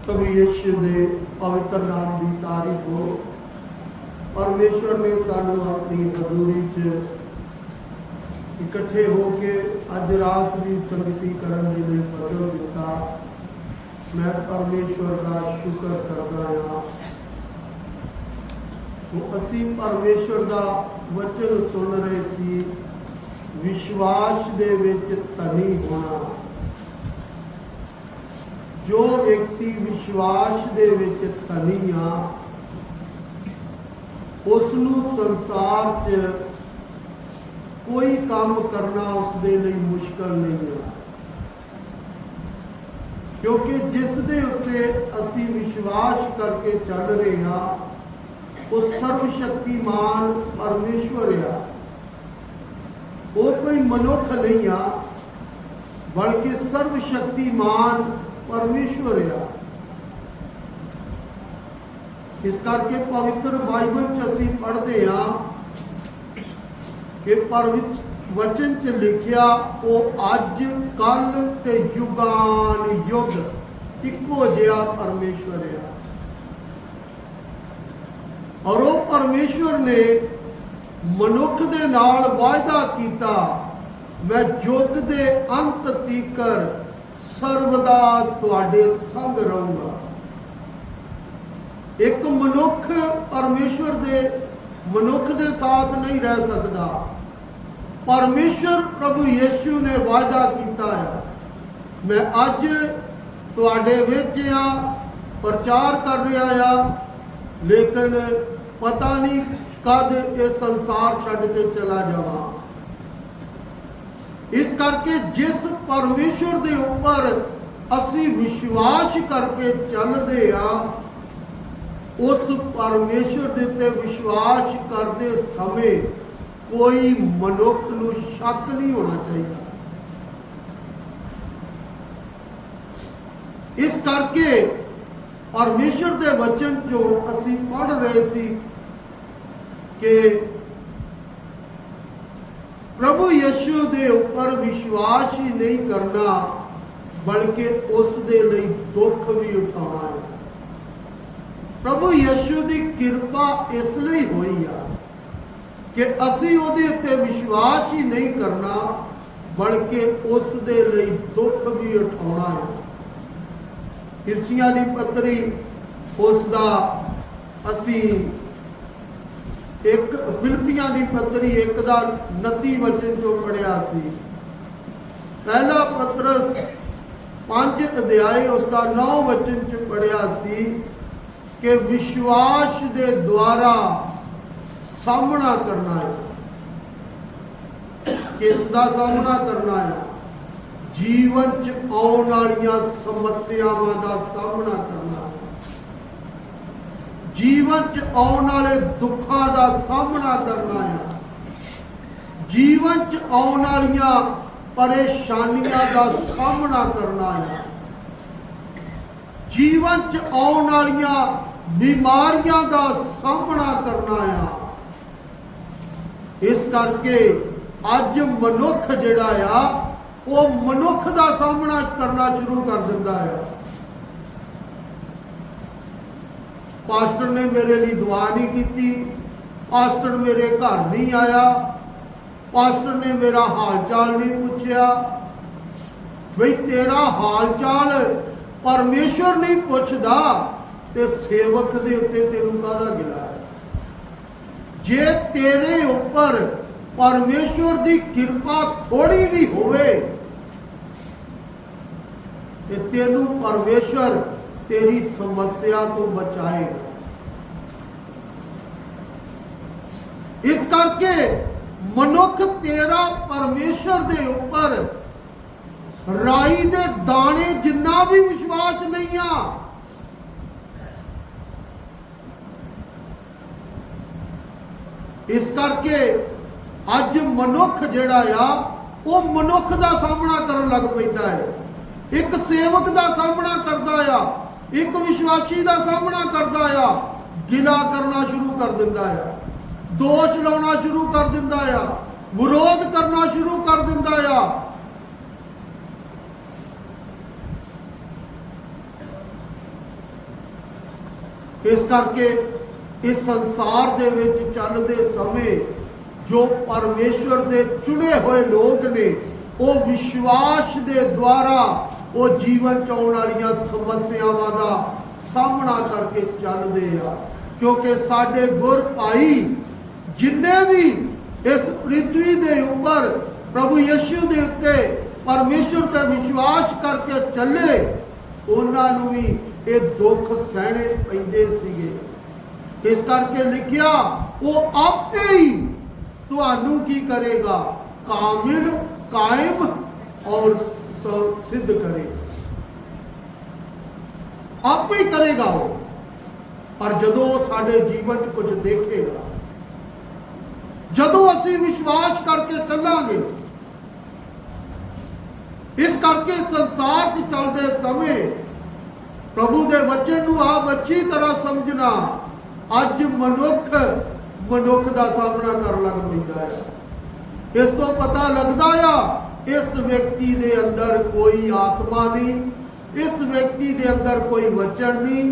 प्रभु यीशु दे पवित्र नाम की तारीफ हो। परमेश्वर ने सानू अपनी हजूरी च इकट्ठे होके अज रात की संगति करने के लिए वचन दिता। मैं परमेश्वर का शुक्र करता हाँ। तो असी परमेश्वर का वचन सुन रहे थे, विश्वास दे विच धनी होना। जो व्यक्ति विश्वास दे विच धनी आ, उसनू संसार च कोई काम करना उसदे लिए मुश्किल नहीं है, क्योंकि जिस दे उत्ते असी विश्वास करके चल रहे हैं वो सर्वशक्तिमान परमेश्वर है। वो कोई मनुख नहीं है, बल्कि सर्वशक्तिमान परमेश्वर है। इस करके पवित्र बाइबल च असी पढ़ते हैं कि वचन च लिखिया वो अज कल ते युगान युग इको जिहा परमेश्वर है। और वो परमेश्वर ने मनुख दे नाल वायदा कीता, मैं युग दे अंत तीकर सर्वदा तुहाडे संग रहूंगा। एक मनुख परमेश्वर दे मनुख दे साथ नहीं रह सकता। परमेश्वर प्रभु यीशु ने वादा किया है, मैं अज तुहाडे विच आ, प्रचार कर रहा आ, लेकिन पता नहीं कद ये संसार छड्ड के चला जावा। इस करके जिस परमेश्वर दे ऊपर असी विश्वास करके चल रहे हैं, उस परमेश्वर दे ते विश्वास करते समय कोई मनुख नूं शक नहीं होना चाहिए। इस करके परमेश्वर दे वचन जो असी पढ़ रहे थे कि प्रभु यीशु दे ऊपर विश्वास ही नहीं करना, बल्कि उस दे लिए दुख भी उठाना है। प्रभु यीशु की कृपा इसलिए हुई है कि असी उहदे उत्ते विश्वास ही नहीं करना, बल्कि उस दे लिए दुख भी उठाना है। फिलिप्पियां दी पत्री उसका असी एक फिलिप्पियां दी पत्री 1:29 वचन जो पढ़िया सी। पहला पत्रस 5 अध्याय उसका 9 वचन च पढ़िया सी कि विश्वास दे द्वारा सामना करना है। किसका सामना करना है? जीवन च आने वाली समस्यावां का सामना करना है। जीवन च आने वाले दुखों का सामना करना है। जीवन च आने वाली परेशानियों का सामना करना है। जीवन च आने वाली बीमारियां का सामना करना है। इस करके अज मनुख जिहड़ा आ वो मनुख का सामना करना शुरू कर दिंदा है। पास्टर ने मेरे लिए दुआ नहीं की, पास्टर मेरे घर नहीं आया, पास्टर ने मेरा हाल चाल नहीं पूछा। भाई तेरा हाल चाल परमेश्वर नहीं पूछता ते सेवक दे उत्ते तेनू काहदा गिला है? जे तेरे ऊपर परमेश्वर की कृपा थोड़ी भी होवे ते तेनू परमेश्वर तेरी समस्या तो बचाएगा। इस करके मनुख तेरा परमेश्वर दे ऊपर राई दे दाने जिन्ना भी विश्वास नहीं आ, इस करके अज मनुख जिहड़ा आ वो मनुख का सामना करन लग पैंदा है। एक सेवक का सामना करता आ, एक विश्वासी का सामना करता आ, गिला करना शुरू कर दिंदा है, दोष लाना शुरू कर दिंदा आ, विरोध करना शुरू कर दिंदा आ। ਇਸ ਕਰਕੇ ਇਸ ਸੰਸਾਰ ਦੇ ਵਿੱਚ ਚੱਲਦੇ ਸਮੇਂ ਜੋ ਪਰਮੇਸ਼ਵਰ ਦੇ ਚੁਣੇ ਹੋਏ ਲੋਕ ਨੇ, ਉਹ ਵਿਸ਼ਵਾਸ ਦੇ ਦੁਆਰਾ ਉਹ ਜੀਵਨ ਚ ਆਉਣ ਵਾਲੀਆਂ ਸਮੱਸਿਆਵਾਂ ਦਾ ਸਾਹਮਣਾ ਕਰਕੇ ਚੱਲਦੇ ਆ। ਕਿਉਂਕਿ ਸਾਡੇ ਗੁਰ ਭਾਈ ਜਿੰਨੇ ਵੀ ਇਸ ਪ੍ਰਿਥਵੀ ਦੇ ਉੱਪਰ ਪ੍ਰਭੂ ਯਿਸੂ ਦੇ ਉੱਤੇ ਪਰਮੇਸ਼ਵਰ ਤੇ ਵਿਸ਼ਵਾਸ ਕਰਕੇ ਚੱਲੇ, ਉਹਨਾਂ ਨੂੰ ਵੀ ਇਹ ਦੁੱਖ ਸਹਿਣੇ ਪੈਂਦੇ ਸੀਗੇ। ਇਸ ਕਰਕੇ ਲਿਖਿਆ, ਉਹ ਆਪੇ ਹੀ ਤੁਹਾਨੂੰ ਕੀ ਕਰੇਗਾ, ਕਾਮਿਲ, ਕਾਇਮ ਔਰ ਸਿੱਧ ਕਰੇ। ਆਪੇ ਹੀ ਕਰੇਗਾ ਉਹ। ਪਰ ਜਦੋਂ ਸਾਡੇ ਜੀਵਨ 'ਚ ਕੁਝ ਦੇਖੇਗਾ, ਜਦੋਂ ਅਸੀਂ ਵਿਸ਼ਵਾਸ ਕਰਕੇ ਚੱਲਾਂਗੇ, ਇਸ ਕਰਕੇ ਸੰਸਾਰ 'ਚ ਚੱਲਦੇ ਸਮੇਂ ਪ੍ਰਭੂ ਦੇ ਵਚਨ ਨੂੰ ਆਪ ਅੱਛੀ ਤਰ੍ਹਾਂ ਸਮਝਣਾ। ਅੱਜ ਮਨੁੱਖ ਦਾ ਸਾਹਮਣਾ ਕਰਨ ਲੱਗ ਪੈਂਦਾ ਹੈ। ਇਸ ਤੋਂ ਪਤਾ ਲੱਗਦਾ ਆ, ਇਸ ਵਿਅਕਤੀ ਦੇ ਅੰਦਰ ਕੋਈ ਆਤਮਾ ਨਹੀਂ, ਇਸ ਵਿਅਕਤੀ ਦੇ ਅੰਦਰ ਕੋਈ ਵਚਨ ਨਹੀਂ,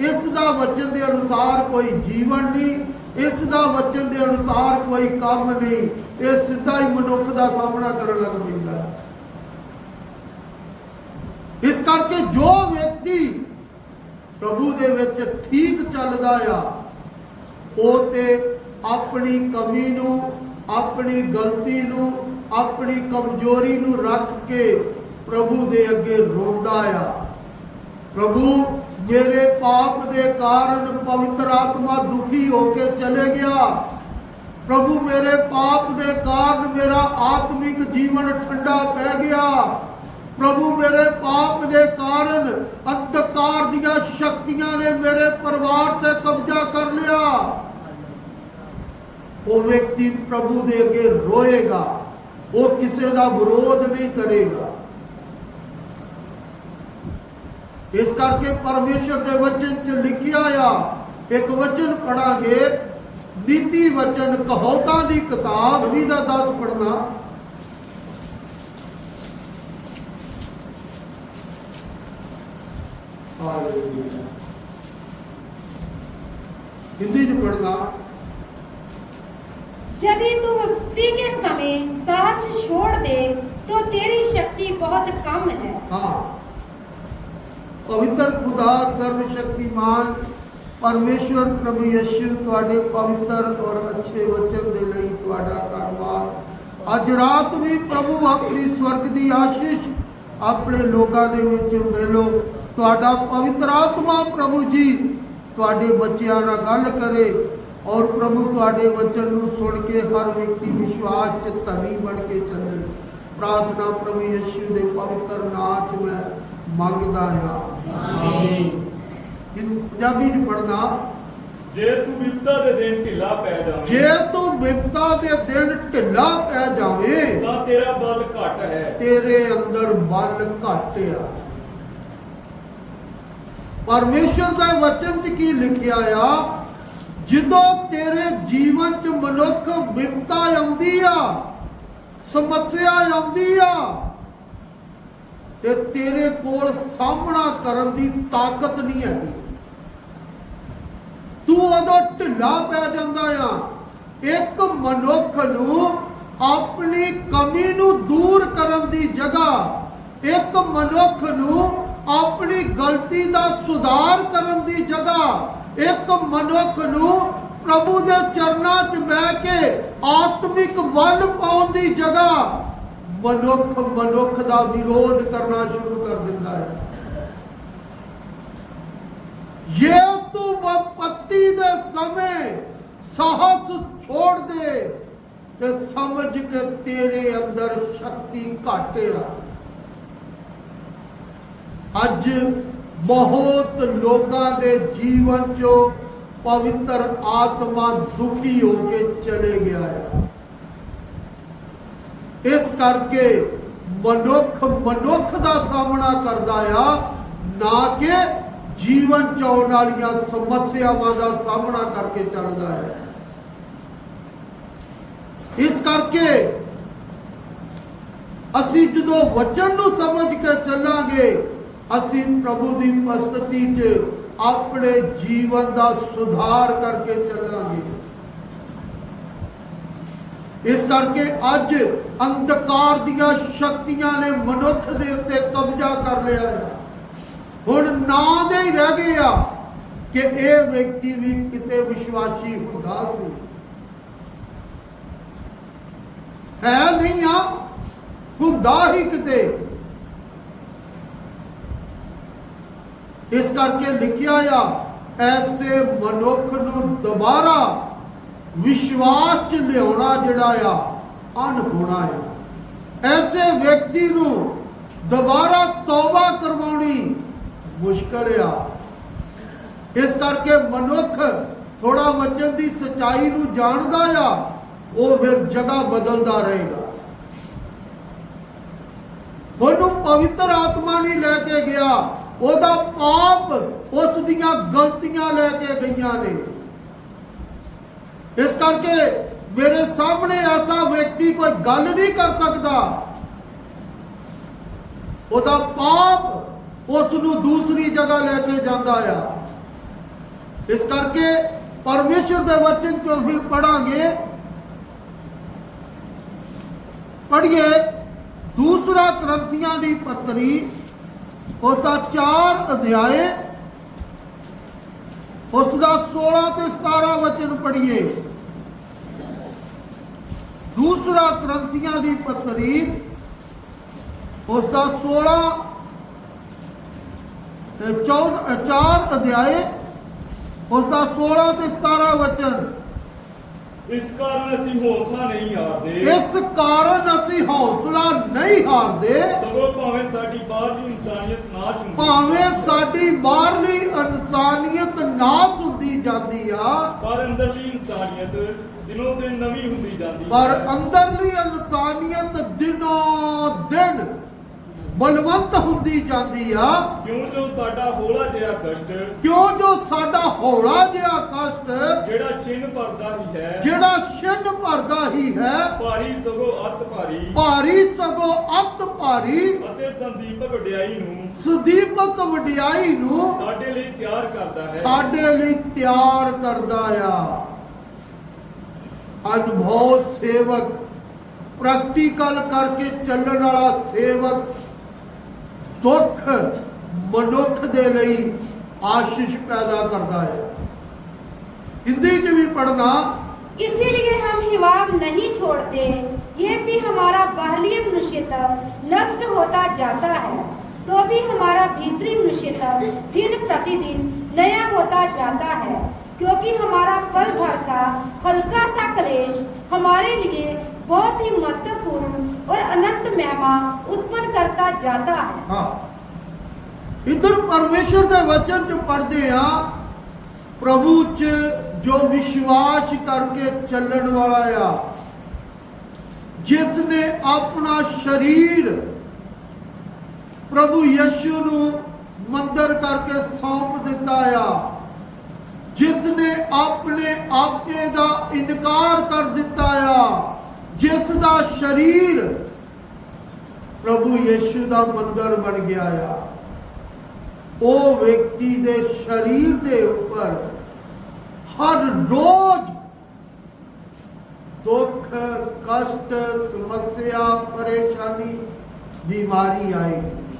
ਇਸ ਦਾ ਵਚਨ ਦੇ ਅਨੁਸਾਰ ਕੋਈ ਜੀਵਨ ਨਹੀਂ, ਇਸ ਦਾ ਵਚਨ ਦੇ ਅਨੁਸਾਰ ਕੋਈ ਕੰਮ ਨਹੀਂ। ਇਹ ਸਿੱਧਾ ਹੀ ਮਨੁੱਖ ਦਾ ਸਾਹਮਣਾ ਕਰਨ ਲੱਗ ਪੈਂਦਾ ਹੈ। ਇਸ ਕਰਕੇ ਜੋ ਵਿਅਕਤੀ ਪ੍ਰਭੂ ਦੇ ਵਿੱਚ ਠੀਕ ਚੱਲਦਾ ਆ, ਉਹ ਤੇ ਆਪਣੀ ਕਮੀ ਨੂੰ, ਆਪਣੀ ਗਲਤੀ ਨੂੰ, ਆਪਣੀ ਕਮਜ਼ੋਰੀ ਨੂੰ ਰੱਖ ਕੇ ਪ੍ਰਭੂ ਦੇ ਅੱਗੇ ਰੋਂਦਾ ਆ। ਪ੍ਰਭੂ, ਮੇਰੇ ਪਾਪ ਦੇ ਕਾਰਨ ਪਵਿੱਤਰ ਆਤਮਾ ਦੁਖੀ ਹੋ ਕੇ ਚਲੇ ਗਿਆ। ਪ੍ਰਭੂ, ਮੇਰੇ ਪਾਪ ਦੇ ਕਾਰਨ ਮੇਰਾ ਆਤਮਿਕ ਜੀਵਨ ਠੰਡਾ ਪੈ ਗਿਆ। ਪ੍ਰਭੂ, ਮੇਰੇ ਪਾਪ ਦੇ ਕਾਰਨ ਅੰਧਕਾਰ ਦੀਆਂ ਸ਼ਕਤੀਆਂ ਨੇ ਮੇਰੇ ਪਰਿਵਾਰ ਤੇ ਕਬਜ਼ਾ ਕਰ ਲਿਆ। ਉਹ ਵਿਅਕਤੀ ਪ੍ਰਭੂ ਦੇ ਅੱਗੇ ਰੋਏਗਾ, ਉਹ ਕਿਸੇ ਦਾ ਵਿਰੋਧ ਨਹੀਂ ਕਰੇਗਾ। ਇਸ ਕਰਕੇ ਪਰਮੇਸ਼ਰ ਦੇ ਵਚਨ 'ਚ ਲਿਖਿਆ ਆ, ਇੱਕ ਵਚਨ ਪੜਾਂਗੇ, ਨੀਤੀ ਵਚਨ ਕਹਾਵਤਾਂ ਦੀ ਕਿਤਾਬ 20 ਦਾ 10 ਪੜਨਾ। हिंदी में पढ़ना। यदि तू विपत्ति के समय साहस छोड़ दे तो तेरी शक्ति बहुत कम है। हाँ, पवित्र खुदा सर्वशक्तिमान परमेश्वर प्रभु यीशु तुहाडे पवित्र और अच्छे वचन दे लई तुहाडा धन्नवाद। अज रात भी प्रभु अपनी स्वर्ग दी आशीष अपने लोगां दे विच मेलो। तुहाडा पवित्र आत्मा प्रभु जी तुहाडे बच्चियां नाल गल करे और प्रभु तुहाडे वचन नूं सुन के हर व्यक्ति विश्वास च धनी बन के चले। प्रार्थना प्रभु यीशु दे पवित्र नाम च मैं मंगदा हां, आमीन। पंजाबी च पढ़ना। जे तू विपदा दे दिन ढिला पै जावे, जे तू विपदा दे दिन ढिला पै जावे, तां तेरा बल घट है, तेरे अंदर बल घट आ। परमेश्वर का वचन च की लिखिया आ, ਜਦੋਂ तेरे जीवन च मनुख विपता आउंदी आ, समस्या आउंदी आ, ते तेरे कोल सामना करन दी ताकत नहीं है। तू उदों ढिला पै जांदा आ। एक मनुख नूं अपनी कमी नूं दूर करन दी जगह, एक मनुख नूं अपनी गलती दा सुधार करन दी जगह, एक मनुख नूं प्रभु दे चरनां च बैठ के आत्मिक बल पाउण दी जगह मनुख दा विरोध करना शुरू कर दिंदा है। ये तू विपत्ति दे समय साहस छोड़ दे ते समझ के तेरे अंदर शक्ति घट आ। अज बहुत लोगों के जीवन चो पवित्र आत्मा दुखी होके चले गया है। इस करके मनुख का सामना करता है, ना कि जीवन चाउण वालियां समस्यावां का सामना करके चलता है। इस करके असी जो वचन नूं समझ के चलांगे, असी प्रभु की उपस्थिति च ਆਪਣੇ ਜੀਵਨ ਦਾ ਸੁਧਾਰ ਕਰਕੇ ਚੱਲਾਂਗੇ। ਇਸ ਕਰਕੇ ਅੱਜ ਅੰਧਕਾਰ ਦੀਆਂ ਸ਼ਕਤੀਆਂ ਨੇ ਮਨੁੱਖ ਦੇ ਉੱਤੇ ਕਬਜ਼ਾ ਕਰ ਲਿਆ ਹੈ। ਹੁਣ ਨਾਂ ਦੇ ਹੀ ਰਹਿ ਗਏ ਆ ਕਿ ਇਹ ਵਿਅਕਤੀ ਵੀ ਕਿਤੇ ਵਿਸ਼ਵਾਸੀ ਹੁੰਦਾ ਸੀ, ਹੈ ਨਹੀਂ ਆ, ਹੁੰਦਾ ਹੀ ਕਿਤੇ। ਇਸ ਕਰਕੇ ਲਿਖਿਆ ਆ ਐਸੇ ਮਨੁੱਖ ਨੂੰ ਦੁਬਾਰਾ ਵਿਸ਼ਵਾਸ ਚ ਲਿਆਉਣਾ ਜਿਹੜਾ ਆ ਅਣਹੋਣਾ ਹੈ। ਐਸੇ ਵਿਅਕਤੀ ਨੂੰ ਦੁਬਾਰਾ ਤੌਬਾ ਕਰਵਾਉਣੀ ਮੁਸ਼ਕਲ ਆ। ਇਸ ਕਰਕੇ ਮਨੁੱਖ ਥੋੜਾ ਵਚਨ ਦੀ ਸਚਾਈ ਨੂੰ ਜਾਣਦਾ ਆ, ਉਹ ਫਿਰ ਜਗ੍ਹਾ ਬਦਲਦਾ ਰਹੇਗਾ। ਉਹਨੂੰ ਪਵਿੱਤਰ ਆਤਮਾ ਨਹੀਂ ਲੈ ਕੇ ਗਿਆ, ਉਹਦਾ ਪਾਪ ਉਸ ਦੀਆਂ ਗਲਤੀਆਂ ਲੈ ਕੇ ਗਈਆਂ ਨੇ। ਇਸ ਕਰਕੇ ਮੇਰੇ ਸਾਹਮਣੇ ਐਸਾ ਵਿਅਕਤੀ ਕੋਈ ਗੱਲ ਨਹੀਂ ਕਰ ਸਕਦਾ, ਉਹਦਾ ਪਾਪ ਉਸ ਨੂੰ ਦੂਸਰੀ ਜਗ੍ਹਾ ਲੈ ਕੇ ਜਾਂਦਾ ਆ। ਇਸ ਕਰਕੇ ਪਰਮੇਸ਼ਰ ਦੇ ਵਚਨ ਚੋਂ ਫਿਰ ਪੜ੍ਹੀਏ ਦੂਸਰਾ ਕਰੰਥੀਆਂ ਦੀ ਪੱਤਰੀ उसका 4 अध्याय उसका 16 ते 17 वचन पढ़िए। दूसरा करंथियां दी पत्री उसका 16 4 अध्याय उसका 16 ते 17 वचन। इस कारण ਅਸੀਂ ਹੌਸਲਾ ਨਹੀਂ ਹਾਰਦੇ, इस कारण ਅਸੀਂ ਹੌਸਲਾ ਨਹੀਂ ਹਾਰਦੇ, ਸਗੋਂ ਭਾਵੇਂ ਸਾਡੀ ਬਾਹਰਲੀ ਇਨਸਾਨੀਅਤ ਨਾਸ਼ ਹੁੰਦੀ, ਭਾਵੇਂ ਸਾਡੀ ਬਾਹਰਲੀ ਇਨਸਾਨੀਅਤ ਨਾਸ਼ ਹੁੰਦੀ ਜਾਂਦੀ ਆ, ਪਰ ਅੰਦਰਲੀ ਇਨਸਾਨੀਅਤ ਦਿਨੋਂ ਦਿਨ ਨਵੀਂ ਹੁੰਦੀ ਜਾਂਦੀ, ਪਰ ਅੰਦਰਲੀ ਇਨਸਾਨੀਅਤ ਦਿਨੋਂ ਦਿਨ ਬਲਵੰਤ ਹੁੰਦੀ ਜਾਂਦੀ ਆ। ਕਿਉਂ ਜੋ ਸਾਡਾ ਹੌਲਾ ਜਿਹਾ ਕਸ਼ਟ, ਕਿਉਂ ਜੋ ਸਾਡਾ ਹੌਲਾ ਜਿਹਾ ਕਸ਼ਟ ਜਿਹੜਾ ਚਿੰਨ ਭਰਦਾ ਹੀ ਹੈ, ਜਿਹੜਾ ਛਿੰਨ ਭਰਦਾ ਹੀ ਹੈ, ਭਾਰੀ ਸਗੋਂ ਅਤ ਭਾਰੀ, ਭਾਰੀ ਸਗੋਂ ਅਤ ਭਾਰੀ ਅਤੇ ਸੰਦੀਪਕ ਵਡਿਆਈ ਨੂੰ, ਸੁਦੀਪਕ ਵਡਿਆਈ ਨੂੰ ਸਾਡੇ ਲਈ ਤਿਆਰ ਕਰਦਾ ਹੈ, ਸਾਡੇ ਲਈ ਤਿਆਰ ਕਰਦਾ ਆ। ਅਨੁਭਵ ਸੇਵਕ, ਪ੍ਰੈਕਟੀਕਲ ਕਰਕੇ ਚੱਲਣ ਵਾਲਾ ਸੇਵਕ ਦੁੱਖ ਮਨੁੱਖ ਦੇ ਲਈ ਆशीष पैदा करता है। हिंदी में भी पढ़ना, इसीलिए हम हिवाव नहीं छोड़ते, ये भी हमारा बाहरी मनुष्यत्व नष्ट होता जाता है, तो भी हमारा भीतरी मनुष्यत्व दिन प्रतिदिन नया होता जाता है, क्योंकि हमारा पल भर का हल्का सा क्लेश हमारे लिए बहुत ही महत्वपूर्ण और अनंत महिमा उत्पन्न करता जाता है। हाँ, इधर परमेश्वर के वचन च पढ़ते हैं, प्रभु च जो विश्वास करके चलन वाला आ, जिसने अपना शरीर प्रभु यीशु नू मंदिर करके सौंप दिता आ, जिसने अपने आपे का इनकार कर दिता आ, जिसका शरीर प्रभु यीशु का मंदिर बन गया आ, वो व्यक्ति दे शरीर दे ऊपर हर रोज दुख, कष्ट, समस्या, परेशानी, बीमारी आएगी।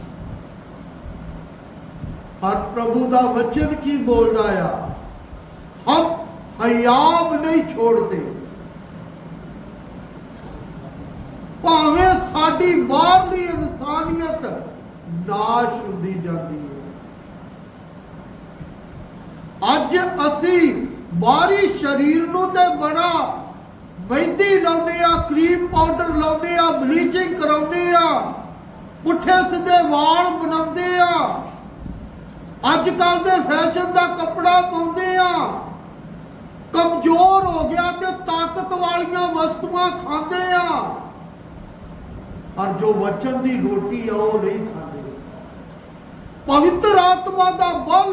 और प्रभु का वचन की बोल रहा, हम हयाब नहीं छोड़ते, भावें साडी बाहरली इंसानियत नाश होती जाती है। अज असी बाहरी शरीर नूं ते बड़ा मेहंदी लाउने आ, क्रीम पाउडर लाउने आ, ब्लीचिंग कराउने आ, पुठे सीधे वाल बनाउंदे आ, अजकल दे फैशन दा कपड़ा पाउंदे आ, कमजोर हो गया ते ताकत वालियां वस्तुआं खांदे आ, और जो वचन दी रोटी आ वो नहीं खाते। पवित्र आत्मा दा बल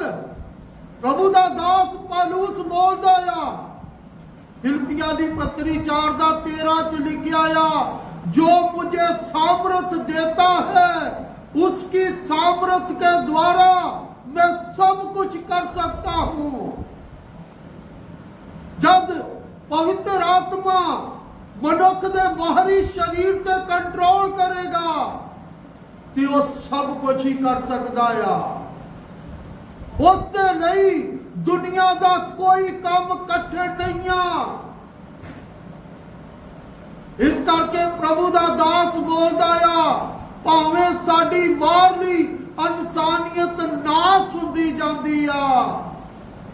प्रभु दा दास पौलुस बोलदा आ, फिलिप्पियां दी पत्री 4:13 च लिखिया आ, जो मुझे सामर्थ देता है उसकी सामर्थ के द्वारा मैं सब कुछ कर सकता हूं। जब पवित्र आत्मा मनुख दे बाहरी शरीर ते कंट्रोल करेगा कि वो सब कुछ ही कर सकता है। उसके लिए दुनिया का कोई काम कठिन नहीं है। इस करके प्रभु का दास बोलता है, भावें साडी बाहरली इंसानियत नाश हुंदी जांदी आ,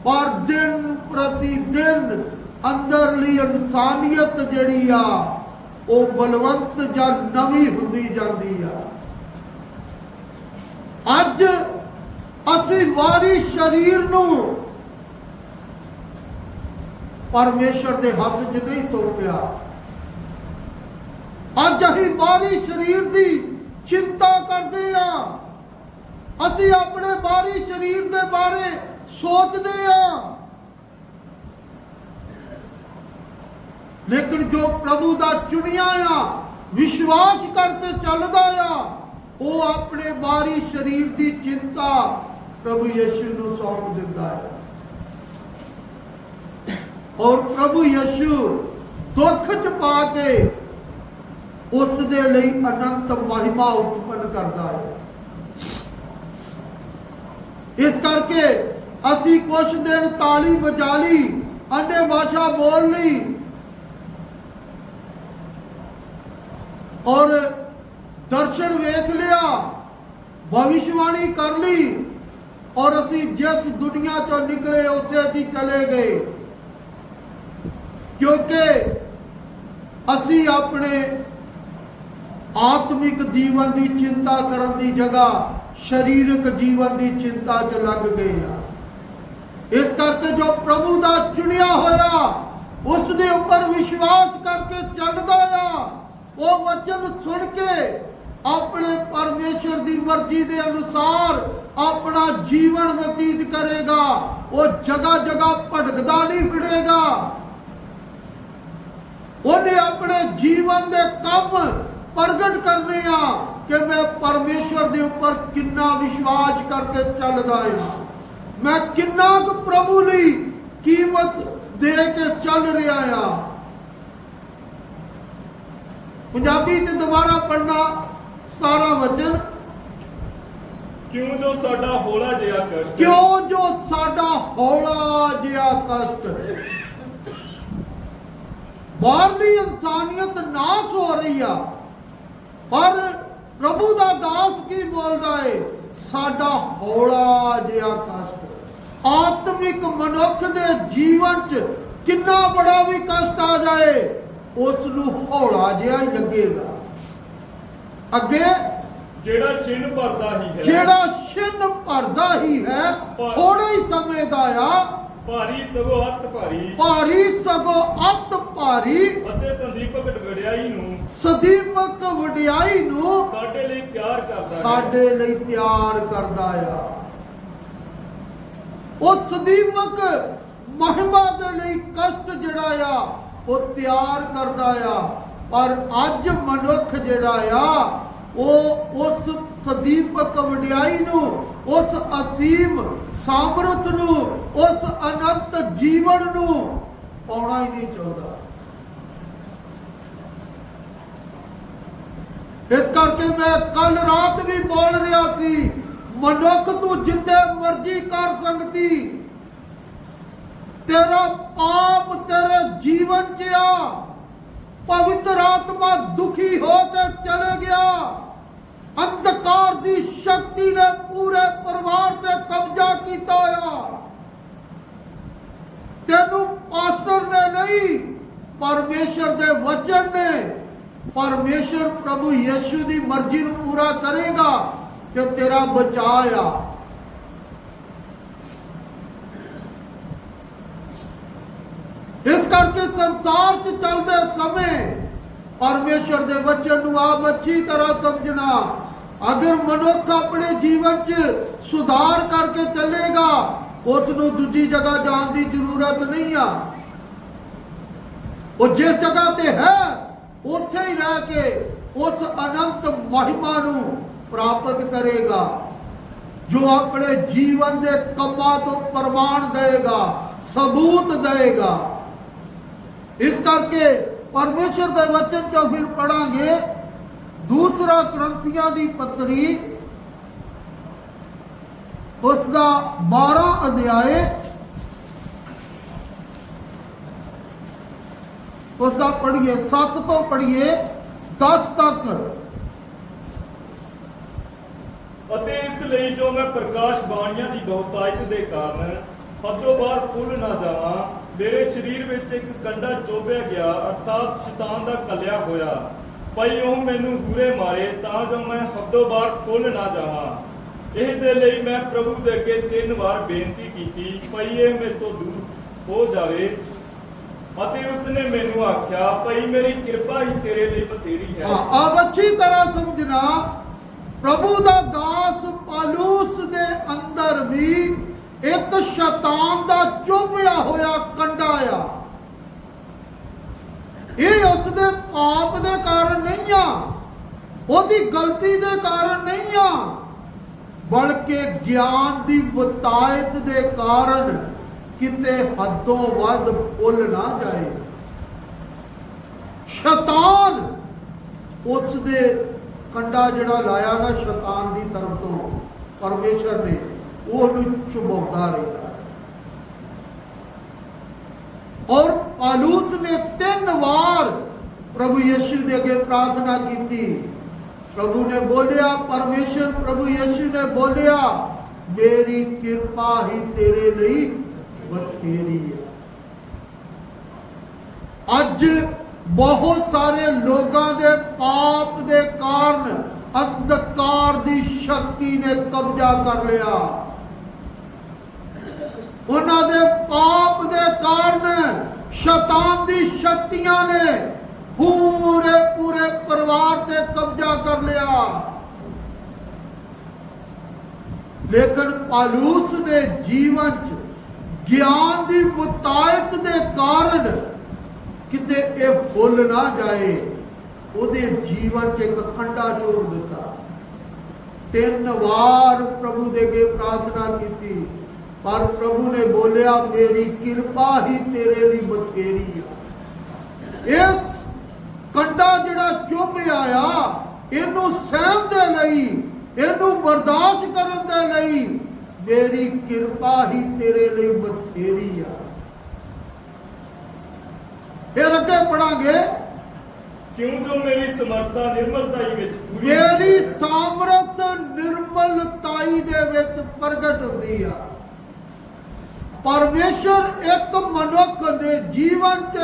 पर दिन प्रति दिन अंदरली इंसानियत जिहड़ी आ वो बलवंत जां नवी हुंदी जांदी आ। अज असी बाहरी शरीर नूं परमेश्वर के हथ च नहीं सौंपिया। अज असी बाहरी शरीर की चिंता करते हैं, असी अपने बाहरी शरीर के बारे सोचते हैं, लेकिन जो प्रभु का चुनिया आ विश्वास करके चलता आ वो अपने बाहरी शरीर की चिंता प्रभु यीशु को सौंप देता है। और प्रभु यीशु दुख च पा के उस दे लिए अनंत महिमा उत्पन्न करता है। इस करके असी कुछ दिन ताली बजा ली, अन्य भाषा बोल ली और दर्शन वेख लिया, भविष्यवाणी कर ली और असी जिस दुनिया चो निकले उसे ही चले गए, क्योंकि असी अपने आत्मिक जीवन की चिंता करने की जगह शरीरक जीवन की चिंता च लग गए हैं। इस करके जो प्रभु का चुनिया होया उसके ऊपर विश्वास करके चलता आ, वो वचन सुन के अपने परमेश्वर की मर्जी के अनुसार अपना जीवन व्यतीत करेगा। वो जगह जगह भटकदा नहीं फिरेगा, उन्हें अपने जीवन के काम प्रगट करने आ कि मैं परमेश्वर के ऊपर कितना विश्वास करके चलदा है, मैं कितना प्रभु की कीमत दे के चल रहा है। पंजाबी च दोबारा पढ़ना सारा वचन। क्यों जो साडा हौला जिहा कष्ट, क्यों जो साडा हौला जिहा कष्ट। बाहरली इंसानियत नाश हो रही है, पर प्रभु का दास की बोलता है, साडा हौला जिहा कष्ट। आत्मिक मनुख के जीवन च कितना बड़ा भी कष्ट आ जाए उसनूं हौला जिहा ही लगेगा। अगे जेड़ा चिन्ह भरदा ही है, जेड़ा छिन्न भरदा ही है, थोड़े ही समय दा आ, भारी सगो अत भारी, भारी सगो अत भारी, ਅਤੇ ਸੰਦੀਪਕ ਵਡਿਆਈ ਨੂੰ, सदीपक वडियाई नूं ਸਾਡੇ ਲਈ ਤਿਆਰ ਕਰਦਾ ਹੈ। साडे लई तैयार करदा आ। वो सदीपक महिमा दे लई कष्ट जिहड़ा आ वो तैयार करदा आ, पर अज मनुख जिहड़ा आ वो उस सदीपक वडियाई नूं, उस असीम सामर्थ नूं, उस अनंत जीवन नूं पाउणा ही नहीं चाहता। इस करके मैं कल रात भी बोल रहा थी, मनुख तू जिथे मर्जी कर सकती, तेरा पाप तेरे जीवन च आ, पवित्र आत्मा दुखी होकर चले गया, अंधकार की शक्ति ने पूरे परिवार से कब्जा किया। तेनू पास्टर ने नहीं, परमेश्वर के वचन ने, परमेश्वर प्रभु यीशु की मर्जी को पूरा करेगा कि तेरा बचाया। इस करके संसार च चलते समय परमेश्वर के वचन को आप अच्छी तरह समझना। अगर मनुख अपने जीवन च सुधार करके चलेगा उसनूं दूजी जगह जाने की जरूरत नहीं आ। वो जिस जगह ते है उत्थे ही रह के उस अनंत महिमा नूं प्राप्त करेगा। ਜੋ ਆਪਣੇ ਜੀਵਨ ਦੇ ਕੰਮਾਂ ਤੋਂ ਪ੍ਰਮਾਣ ਦੇਗਾ, ਸਬੂਤ ਦੇਗਾ। ਇਸ ਕਰਕੇ ਪਰਮੇਸ਼ਰ ਦੇ ਵਚਨ ਚੋਂ ਫਿਰ ਪੜਾਂਗੇ ਦੂਸਰਾ ਕਰੰਥੀਆਂ ਦੀ ਪੱਤਰੀ ਉਸ ਦਾ 12 ਅਧਿਆਏ ਉਸ ਦਾ ਪੜ੍ਹੀਏ 7 ਤੋਂ ਪੜ੍ਹੀਏ 10 ਤੱਕ। ਅਤੇ ਇਸ ਲਈ ਜੋ ਮੈਂ ਪ੍ਰਕਾਸ਼ ਬਾਣੀਆਂ ਦੀ ਬਹੁਤਾਇਤ ਦੇ ਕਾਰਨ ਹੱਦੋਂ ਬਾਹਰ ਫੁੱਲ ਨਾ ਜਾਵਾਂ, ਮੇਰੇ ਸਰੀਰ ਵਿੱਚ ਇੱਕ ਕੰਡਾ ਚੋਬਿਆ ਗਿਆ, ਅਰਥਾਤ ਸ਼ੈਤਾਨ ਦਾ ਕੱਲਿਆ ਹੋਇਆ, ਭਈ ਉਹ ਮੈਨੂੰ ਹੂਰੇ ਮਾਰੇ, ਤਾਂ ਜੋ ਮੈਂ ਹੱਦੋਂ ਬਾਹਰ ਫੁੱਲ ਨਾ ਜਾਵਾਂ। ਇਹ ਦੇ ਲਈ ਮੈਂ ਪ੍ਰਭੂ ਦੇ ਅੱਗੇ 3 ਵਾਰ ਬੇਨਤੀ ਕੀਤੀ, ਭਈ ਇਹ ਮੇਰੇ ਤੋਂ ਦੂਰ ਹੋ ਜਾਵੇ। ਅਤੇ ਉਸਨੇ ਮੈਨੂੰ ਆਖਿਆ, ਭਈ ਮੇਰੀ ਕਿਰਪਾ ਹੀ ਤੇਰੇ ਲਈ ਬਥੇਰੀ ਹੈ। ਆਪ ਅੱਛੀ ਤਰ੍ਹਾਂ ਸਮਝਣਾ, ਪ੍ਰਭੂ ਦਾ ਦਾਸ ਪਾਲੂਸ ਦੇ ਅੰਦਰ ਵੀ ਇੱਕ ਸ਼ੈਤਾਨ ਦਾ ਚੁਭਿਆ ਹੋਇਆ ਕੰਡਾ ਆ। ਇਹ ਉਸ ਦੇ ਪਾਪ ਦੇ ਕਾਰਨ ਨਹੀਂ ਆ, ਉਹਦੀ ਗਲਤੀ ਦੇ ਕਾਰਨ ਨਹੀਂ ਆ, ਬਲਕਿ ਗਿਆਨ ਦੀ ਬਤਾਇਤ ਦੇ ਕਾਰਨ ਕਿਤੇ ਹੱਦੋਂ ਵੱਧ ਭੁੱਲ ਨਾ ਜਾਏ। ਸ਼ੈਤਾਨ ਉਸ ਦੇ ਕੰਡਾ ਜਿਹੜਾ ਲਾਇਆ ਨਾ ਸ਼ੈਤਾਨ ਦੀ ਤਰਫ ਤੋਂ ਪਰਮੇਸ਼ਰ ਨੇ, ਉਹਨੂੰ ਚੁਭਾਉਂਦਾ ਰਹਿੰਦਾ। ਔਰ ਪਾਲੂਸ ਨੇ 3 ਵਾਰ ਪ੍ਰਭੂ ਯਿਸੂ ਦੇ ਅੱਗੇ ਪ੍ਰਾਰਥਨਾ ਕੀਤੀ। ਪ੍ਰਭੂ ਨੇ ਬੋਲਿਆ, ਪਰਮੇਸ਼ਰ ਪ੍ਰਭੂ ਯਿਸੂ ਨੇ ਬੋਲਿਆ, ਮੇਰੀ ਕਿਰਪਾ ਹੀ ਤੇਰੇ ਲਈ ਬਥੇਰੀ ਹੈ। ਅੱਜ ਬਹੁਤ ਸਾਰੇ ਲੋਕਾਂ ਦੇ ਪਾਪ ਦੇ ਕਾਰਨ ਅੰਧਕਾਰ ਦੀ ਸ਼ਕਤੀ ਨੇ ਕਬਜ਼ਾ ਕਰ ਲਿਆ। ਉਹਨਾਂ ਦੇ ਪਾਪ ਦੇ ਕਾਰਨ ਸ਼ੈਤਾਨ ਦੀ ਸ਼ਕਤੀਆਂ ਨੇ ਪੂਰੇ ਪਰਿਵਾਰ ਤੇ ਕਬਜ਼ਾ ਕਰ ਲਿਆ। ਲੇਕਿਨ ਪਾਲੂਸ ਦੇ ਜੀਵਨ ਚ ਗਿਆਨ ਦੀ ਬਤਾਇਤ ਦੇ ਕਾਰਨ ਕਿਤੇ ਇਹ ਭੁੱਲ ਨਾ ਜਾਏ, ਉਹਦੇ ਜੀਵਨ ਚ ਇੱਕ ਕੰਡਾ ਜੋੜ ਦਿੱਤਾ। 3 ਵਾਰ ਪ੍ਰਭੂ ਦੇ ਅੱਗੇ ਪ੍ਰਾਰਥਨਾ ਕੀਤੀ, ਪਰ ਪ੍ਰਭੂ ਨੇ ਬੋਲਿਆ, ਮੇਰੀ ਕਿਰਪਾ ਹੀ ਤੇਰੇ ਲਈ ਬਥੇਰੀ ਆ। ਇਸ ਕੰਡਾ ਜਿਹੜਾ ਚੁਭਿਆ ਆ, ਇਹਨੂੰ ਸਹਿਣ ਦੇ ਲਈ, ਇਹਨੂੰ ਬਰਦਾਸ਼ਤ ਕਰਨ ਦੇ ਲਈ ਮੇਰੀ ਕਿਰਪਾ ਹੀ ਤੇਰੇ ਲਈ ਬਥੇਰੀ ਆ। ਫਿਰ ਅੱਗੇ ਪੜਾਂਗੇ, ਕਿਉਂ ਜੋ ਮੇਰੀ ਸਮਰੱਥਾ ਨਿਰਮਲਤਾਈ ਵਿੱਚ ਪੂਰੀ, ਮੇਰੀ ਸਾਮਰਥ ਨਿਰਮਲਤਾਈ ਦੇ ਵਿੱਚ ਪ੍ਰਗਟ ਹੁੰਦੀ ਆ। ਪਰਮੇਸ਼ਰ ਇੱਕ ਮਨੁੱਖ ਦੇ ਜੀਵਨ 'ਚ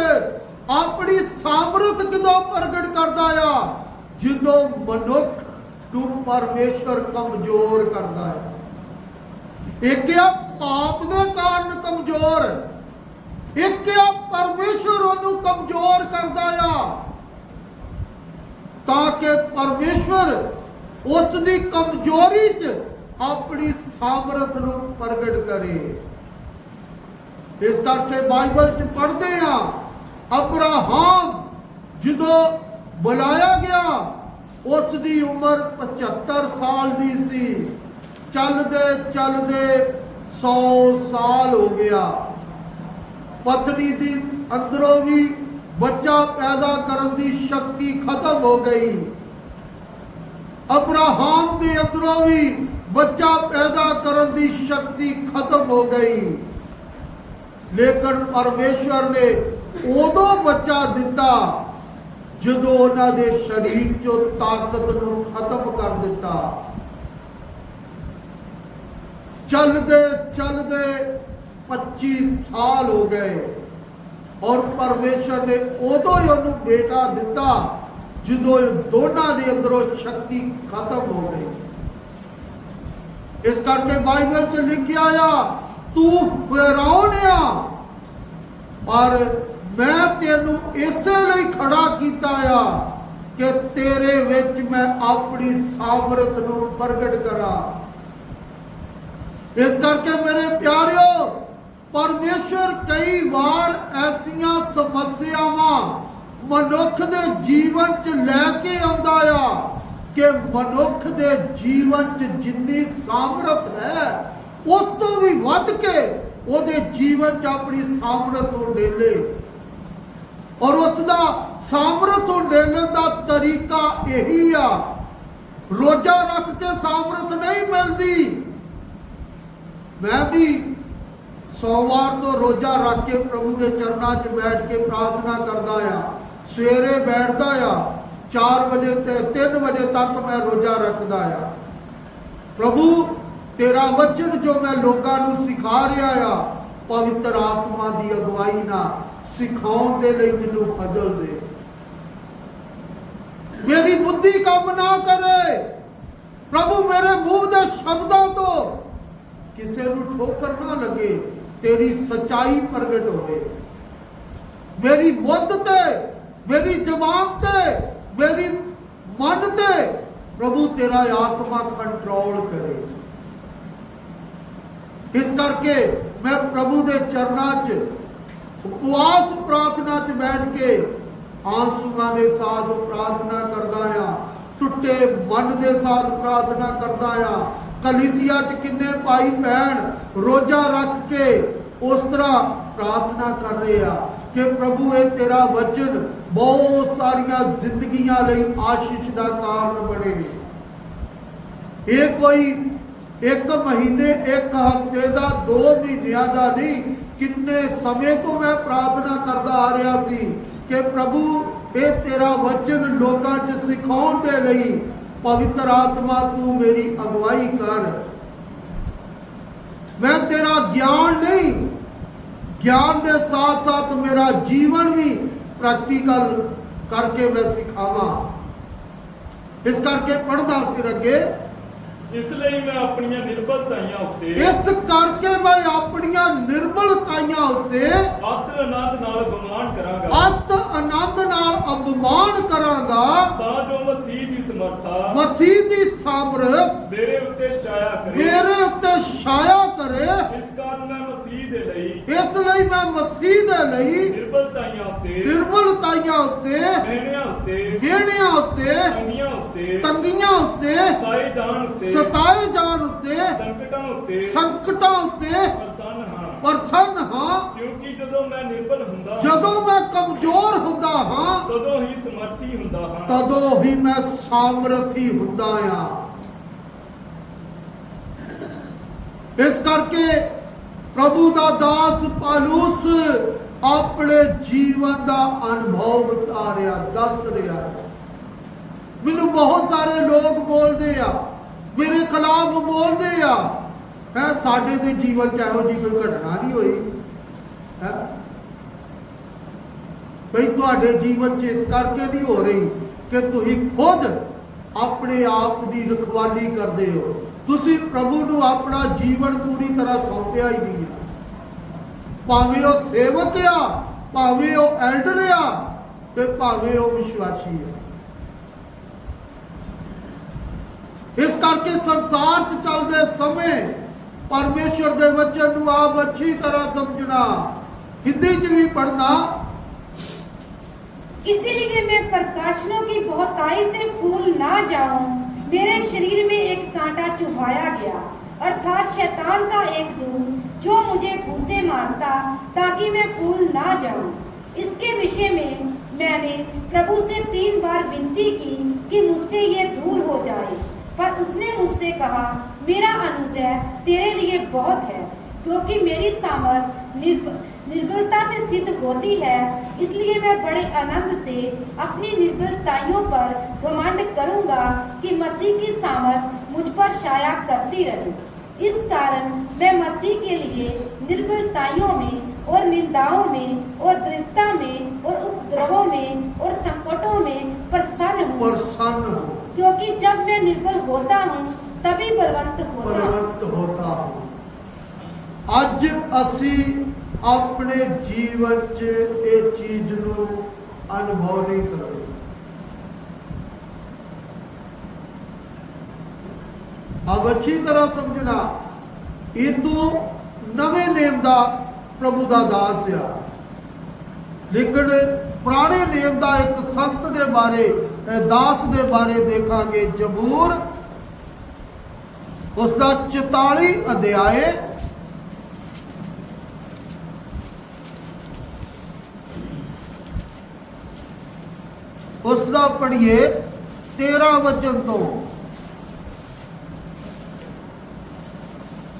ਆਪਣੀ ਸਾਮਰਥ ਕਦੋਂ ਪ੍ਰਗਟ ਕਰਦਾ ਆ? ਜਦੋਂ ਮਨੁੱਖ ਨੂੰ ਪਰਮੇਸ਼ਰ ਕਮਜ਼ੋਰ ਕਰਦਾ ਹੈ। ਇੱਕ ਆ ਪਾਪ ਦੇ ਕਾਰਨ ਕਮਜ਼ੋਰ, ਇੱਕ ਆ ਪਰਮੇਸ਼ਰ ਉਹਨੂੰ ਕਮਜ਼ੋਰ ਕਰਦਾ ਆ, ਤਾਂ ਕਿ ਪਰਮੇਸ਼ਰ ਉਸ ਦੀ ਕਮਜ਼ੋਰੀ 'ਚ ਆਪਣੀ ਸਾਮਰਥ ਨੂੰ ਪ੍ਰਗਟ ਕਰੇ। ਇਸ ਕਰਕੇ ਬਾਈਬਲ 'ਚ ਪੜ੍ਹਦੇ ਆ, ਅਬਰਾਹਮ ਜਦੋਂ ਬੁਲਾਇਆ ਗਿਆ, ਉਸ ਦੀ ਉਮਰ 75 ਸਾਲ ਦੀ ਸੀ। ਚੱਲਦੇ ਚੱਲਦੇ 100 ਸਾਲ ਹੋ ਗਿਆ। ਪਤਨੀ ਦੀ ਅੰਦਰੋਂ ਵੀ ਬੱਚਾ ਪੈਦਾ ਕਰਨ ਦੀ ਸ਼ਕਤੀ ਖਤਮ ਹੋ ਗਈ। ਅਬਰਾਹਮ ਦੇ ਅੰਦਰੋਂ ਵੀ ਬੱਚਾ ਪੈਦਾ ਕਰਨ ਦੀ ਸ਼ਕਤੀ ਖਤਮ ਹੋ ਗਈ। ਲੇਕਿਨ ਪਰਮੇਸ਼ਰ ਨੇ ਉਦੋਂ ਬੱਚਾ ਦਿੱਤਾ ਜਦੋਂ ਉਹਨਾਂ ਦੇ ਸਰੀਰ ਚੋਂ ਤਾਕਤ ਨੂੰ ਖਤਮ ਕਰ ਦਿੱਤਾ। ਚਲਦੇ ਚਲਦੇ 25 ਸਾਲ ਹੋ ਗਏ ਔਰ ਪਰਮੇਸ਼ਰ ਨੇ ਉਦੋਂ ਹੀ ਉਹਨੂੰ ਬੇਟਾ ਦਿੱਤਾ ਜਦੋਂ ਦੋਨਾਂ ਦੇ ਅੰਦਰੋਂ ਸ਼ਕਤੀ ਖਤਮ ਹੋ ਗਈ। ਇਸ ਕਰਕੇ ਬਾਈਬਲ 'ਚ ਲਿਖਿਆ ਆ, ਤੂੰ ਫਿਰੌਨ ਆ, ਪਰ ਮੈਂ ਤੈਨੂੰ ਇਸੇ ਲਈ ਖੜਾ ਕੀਤਾ ਆ ਕਿ ਤੇਰੇ ਵਿੱਚ ਮੈਂ ਆਪਣੀ ਸਾਮਰਥ ਨੂੰ ਪ੍ਰਗਟ ਕਰਾਂ। ਇਸ ਕਰਕੇ ਮੇਰੇ ਪਿਆਰਿਓ, ਪਰਮੇਸ਼ਰ ਕਈ ਵਾਰ ਐਸੀਆਂ ਸਮੱਸਿਆਵਾਂ ਮਨੁੱਖ ਦੇ ਜੀਵਨ 'ਚ ਲੈ ਕੇ ਆਉਂਦਾ ਆ ਕਿ ਮਨੁੱਖ ਦੇ ਜੀਵਨ 'ਚ ਜਿੰਨੀ ਸਾਮਰਥ ਹੈ ਉਸ ਤੋਂ ਵੀ ਵੱਧ ਕੇ ਉਹਦੇ ਜੀਵਨ 'ਚ ਆਪਣੀ ਸਾਮਰਥ ਉਡੇਲੇ। ਔਰ ਉਸ ਦਾ ਸਾਮਰਥ ਉਡੇਲਣ ਦਾ ਤਰੀਕਾ ਇਹੀ ਆ, ਰੋਜ਼ਾ ਰੱਖ ਕੇ ਸਾਮਰਥ ਨਹੀਂ ਮਿਲਦੀ। ਮੈਂ ਵੀ ਸੋਮਵਾਰ ਤੋਂ ਰੋਜ਼ਾ ਰੱਖ ਕੇ ਪ੍ਰਭੂ ਦੇ ਚਰਨਾਂ 'ਚ ਬੈਠ ਕੇ ਪ੍ਰਾਰਥਨਾ ਕਰਦਾ ਆ। ਸਵੇਰੇ ਬੈਠਦਾ ਆ 4 ਵਜੇ ਤੇ 3 ਵਜੇ ਤੱਕ ਮੈਂ ਰੋਜ਼ਾ ਰੱਖਦਾ ਆ। ਪ੍ਰਭੂ ਤੇਰਾ ਵਚਨ ਜੋ ਮੈਂ ਲੋਕਾਂ ਨੂੰ ਸਿਖਾ ਰਿਹਾ ਆ, ਪਵਿੱਤਰ ਆਤਮਾ ਦੀ ਅਗਵਾਈ ਨਾਲ ਸਿਖਾਉਣ ਦੇ ਲਈ ਮੈਨੂੰ ਫਜ਼ਲ ਦੇ। ਮੇਰੀ ਬੁੱਧੀ ਕੰਮ ਨਾ ਕਰੇ ਪ੍ਰਭੂ, ਮੇਰੇ ਮੂੰਹ ਦੇ ਸ਼ਬਦਾਂ ਤੋਂ ਕਿਸੇ ਨੂੰ ਠੋਕਰ ਨਾ ਲੱਗੇ, ਤੇਰੀ ਸਚਾਈ ਪ੍ਰਗਟ ਹੋਵੇ। ਮੇਰੀ ਬੁੱਧ ਤੇ, ਮੇਰੀ ਜ਼ਬਾਨ ਤੇ, ਮੇਰੀ ਮਨ ਤੇ ਪ੍ਰਭੂ ਤੇਰਾ ਆਤਮਾ ਕੰਟਰੋਲ ਕਰੇ। ਇਸ ਕਰਕੇ ਮੈਂ ਪ੍ਰਭੂ ਦੇ ਚਰਨਾਂ 'ਚ ਉਪਵਾਸ ਪ੍ਰਾਰਥਨਾ 'ਚ ਬੈਠ ਕੇ ਆਂਸੂਆਂ ਦੇ ਸਾਥ ਪ੍ਰਾਰਥਨਾ ਕਰਦਾ ਆ, ਟੁੱਟੇ ਮਨ ਦੇ ਸਾਥ ਪ੍ਰਾਰਥਨਾ ਕਰਦਾ ਆ। ਕਲੀਸਿਆ 'ਚ ਕਿੰਨੇ ਭਾਈ ਭੈਣ ਰੋਜ਼ਾ ਰੱਖ ਕੇ ਉਸ ਤਰ੍ਹਾਂ ਪ੍ਰਾਰਥਨਾ ਕਰ ਰਹੇ ਆ ਕਿ ਪ੍ਰਭੂ ਇਹ ਤੇਰਾ ਵਚਨ ਬਹੁਤ ਸਾਰੀਆਂ ਜ਼ਿੰਦਗੀਆਂ ਲਈ ਆਸ਼ੀਸ਼ ਦਾ ਕਾਰਨ ਬਣੇ। ਇਹ ਕੋਈ 1 ਮਹੀਨੇ 1 ਹਫ਼ਤੇ ਦਾ 2 ਮਹੀਨਿਆਂ ਦਾ ਨਹੀਂ, ਕਿੰਨੇ ਸਮੇਂ ਤੋਂ ਮੈਂ ਪ੍ਰਾਰਥਨਾ ਕਰਦਾ ਆ ਰਿਹਾ ਸੀ ਕਿ ਪ੍ਰਭੂ ਇਹ ਤੇਰਾ ਵਚਨ ਲੋਕਾਂ 'ਚ ਸਿਖਾਉਣ ਦੇ ਲਈ ਪਵਿੱਤਰ ਆਤਮਾ ਤੂੰ ਮੇਰੀ ਅਗਵਾਈ ਕਰ। ਮੈਂ ਤੇਰਾ ਗਿਆਨ ਨਹੀਂ, ਗਿਆਨ ਦੇ ਸਾਥ ਸਾਥ ਮੇਰਾ ਜੀਵਨ ਵੀ ਪ੍ਰੈਕਟੀਕਲ ਕਰਕੇ ਮੈਂ ਸਿਖਾਵਾਂ। ਇਸ ਕਰਕੇ ਪੜ੍ਹਦਾ ਫਿਰ ਅੱਗੇ, ਇਸ ਲਈ ਮੈਂ ਆਪਣੀਆਂ ਨਿਰਬਲਤਾਈਆਂ ਉੱਤੇ, ਇਸ ਕਰਕੇ ਮੈਂ ਆਪਣੀਆਂ ਨਿਰਬਲਤਾਈਆਂ ਉੱਤੇ ਅੱਤ ਆਨੰਦ ਨਾਲ ਗੁਮਾਨ ਕਰਾਂਗਾ, ਅੱਤ ਆਨੰਦ ਨਾਲ ਅਪਮਾਨ ਕਰਾਂਗਾ, ਤਾਂ ਜੋ ਮਸੀਹ ਦੀ ਸਮਰੱਥਾ, ਮਸੀਹ ਦੀ ਸਾਮਰਥ ਮੇਰੇ ਉੱਤੇ ਛਾਇਆ ਕਰੇ। ਮੇਰੇ ਉੱਤੇ ਛਾਇਆ ਕਰੇ। ਇਸ ਕਾਰਨ ਮੈਂ ਮਸੀਹ ਦੇ ਲਈ, ਇਸ ਲਈ ਮੈਂ ਮਸੀਹ ਦੇ ਲਈ ਨਿਰਬਲਤਾਈਆਂ ਉੱਤੇ, ਨਿਰਬਲਤਾਈਆਂ ਉੱਤੇ, ਮਿਹਣਿਆਂ ਉੱਤੇ, ਮਿਹਣਿਆਂ ਉੱਤੇ, ਤੰਗੀਆਂ ਉੱਤੇ, ਤੰਗੀਆਂ ਉੱਤੇ, ਸਤਾਏ ਜਾਣ ਉੱਤੇ, ਸਤਾਏ ਜਾਣ ਉੱਤੇ, ਸੰਕਟਾਂ ਉੱਤੇ ਪ੍ਰਸੰਨ ਹਾਂ। ਕਿਉਂਕਿ ਜਦੋਂ ਮੈਂ ਨਿਰਬਲ ਹੁੰਦਾ, ਜਦੋਂ ਮੈਂ ਕਮਜ਼ੋਰ ਹੁੰਦਾ ਹਾਂ, ਤਦੋਂ ਹੀ ਸਮਰਥੀ ਹੁੰਦਾ ਹਾਂ, ਤਦੋਂ ਹੀ ਮੈਂ ਸਾਮਰਥੀ ਹੁੰਦਾ ਆ। ਇਸ ਕਰਕੇ ਪ੍ਰਭੂ ਦਾ ਦਾਸ ਪੌਲੁਸ ਆਪਣੇ ਜੀਵਨ ਦਾ ਅਨੁਭਵ ਬਤਾ ਰਿਹਾ, ਦੱਸ ਰਿਹਾ। ਮੈਨੂੰ ਬਹੁਤ ਸਾਰੇ ਲੋਕ ਬੋਲਦੇ ਆ, ਮੇਰੇ ਖਿਲਾਫ ਬੋਲਦੇ ਆ, ਹੈ ਸਾਡੇ ਦੇ ਜੀਵਨ 'ਚ ਇਹੋ ਜਿਹੀ ਕੋਈ ਘਟਨਾ ਨਹੀਂ ਹੋਈ ਹੈ ਬਈ ਤੁਹਾਡੇ ਜੀਵਨ 'ਚ ਇਸ ਕਰਕੇ ਨਹੀਂ ਹੋ ਰਹੀ ਕਿ ਤੁਸੀਂ ਖੁਦ ਆਪਣੇ ਆਪ ਦੀ ਰਖਵਾਲੀ ਕਰਦੇ ਹੋ। ਤੁਸੀਂ ਪ੍ਰਭੂ ਨੂੰ ਆਪਣਾ ਜੀਵਨ ਪੂਰੀ ਤਰ੍ਹਾਂ ਸੌਂਪਿਆ ਹੀ ਨਹੀਂ ਹੈ। ਭਾਵੇਂ ਉਹ ਸੇਵਕ ਆ, ਭਾਵੇਂ ਉਹ ਐਲਡਰ ਆ, ਤੇ ਭਾਵੇਂ ਉਹ ਵਿਸ਼ਵਾਸੀ ਆ। ਇਸ ਕਰਕੇ ਸੰਸਾਰ 'ਚ ਚੱਲਦੇ ਸਮੇਂ परमेश्वर के वचन को आप अच्छी तरह समझना, हिंदी च भी पढ़ना। इसीलिए मैं प्रकाशनों की बहुताई से फूल ना जाऊं। मेरे शरीर में एक कांटा चुभाया गया, अर्थात शैतान का एक दूत जो मुझे घूंसे मारता ताकि मैं फूल ना जाऊं। इसके विषय में मैंने प्रभु से 3 बार विनती की कि मुझसे ये दूर हो जाए, पर उसने मुझसे कहा, मेरा अनुग्रह तेरे लिए बहुत है, क्योंकि मेरी सामर्थ निर्बलता से सिद्ध होती है। इसलिए मैं बड़े आनंद से अपनी निर्बलताइयों पर घमंड करूंगा कि मसीह की सामर्थ मुझ पर छाया करती रहे। इस कारण मैं मसीह के लिए निर्बलताइयों में और निंदाओं में और दृढ़ता में और उपद्रवों में और संकटों में प्रसन्न हूँ, क्योंकि जब मैं निर्बल होता हूँ तभी बलवंत होता हूँ। आज असी अपने जीवन च ये चीज नू अनुभव नहीं कर रहे। अब अच्छी तरह समझना, ये तो नवे नेम दा प्रभु दा दास आ, लेकिन पुराने नेम दा एक संत के बारे ਦਾਸ ਦੇ ਬਾਰੇ ਦੇਖਾਂਗੇ। ਜ਼ਬੂਰ ਉਸ ਦਾ 44 ਅਧਿਆਏ ਉਸ ਦਾ ਪੜ੍ਹੀਏ 13 ਵਚਨ ਤੋਂ।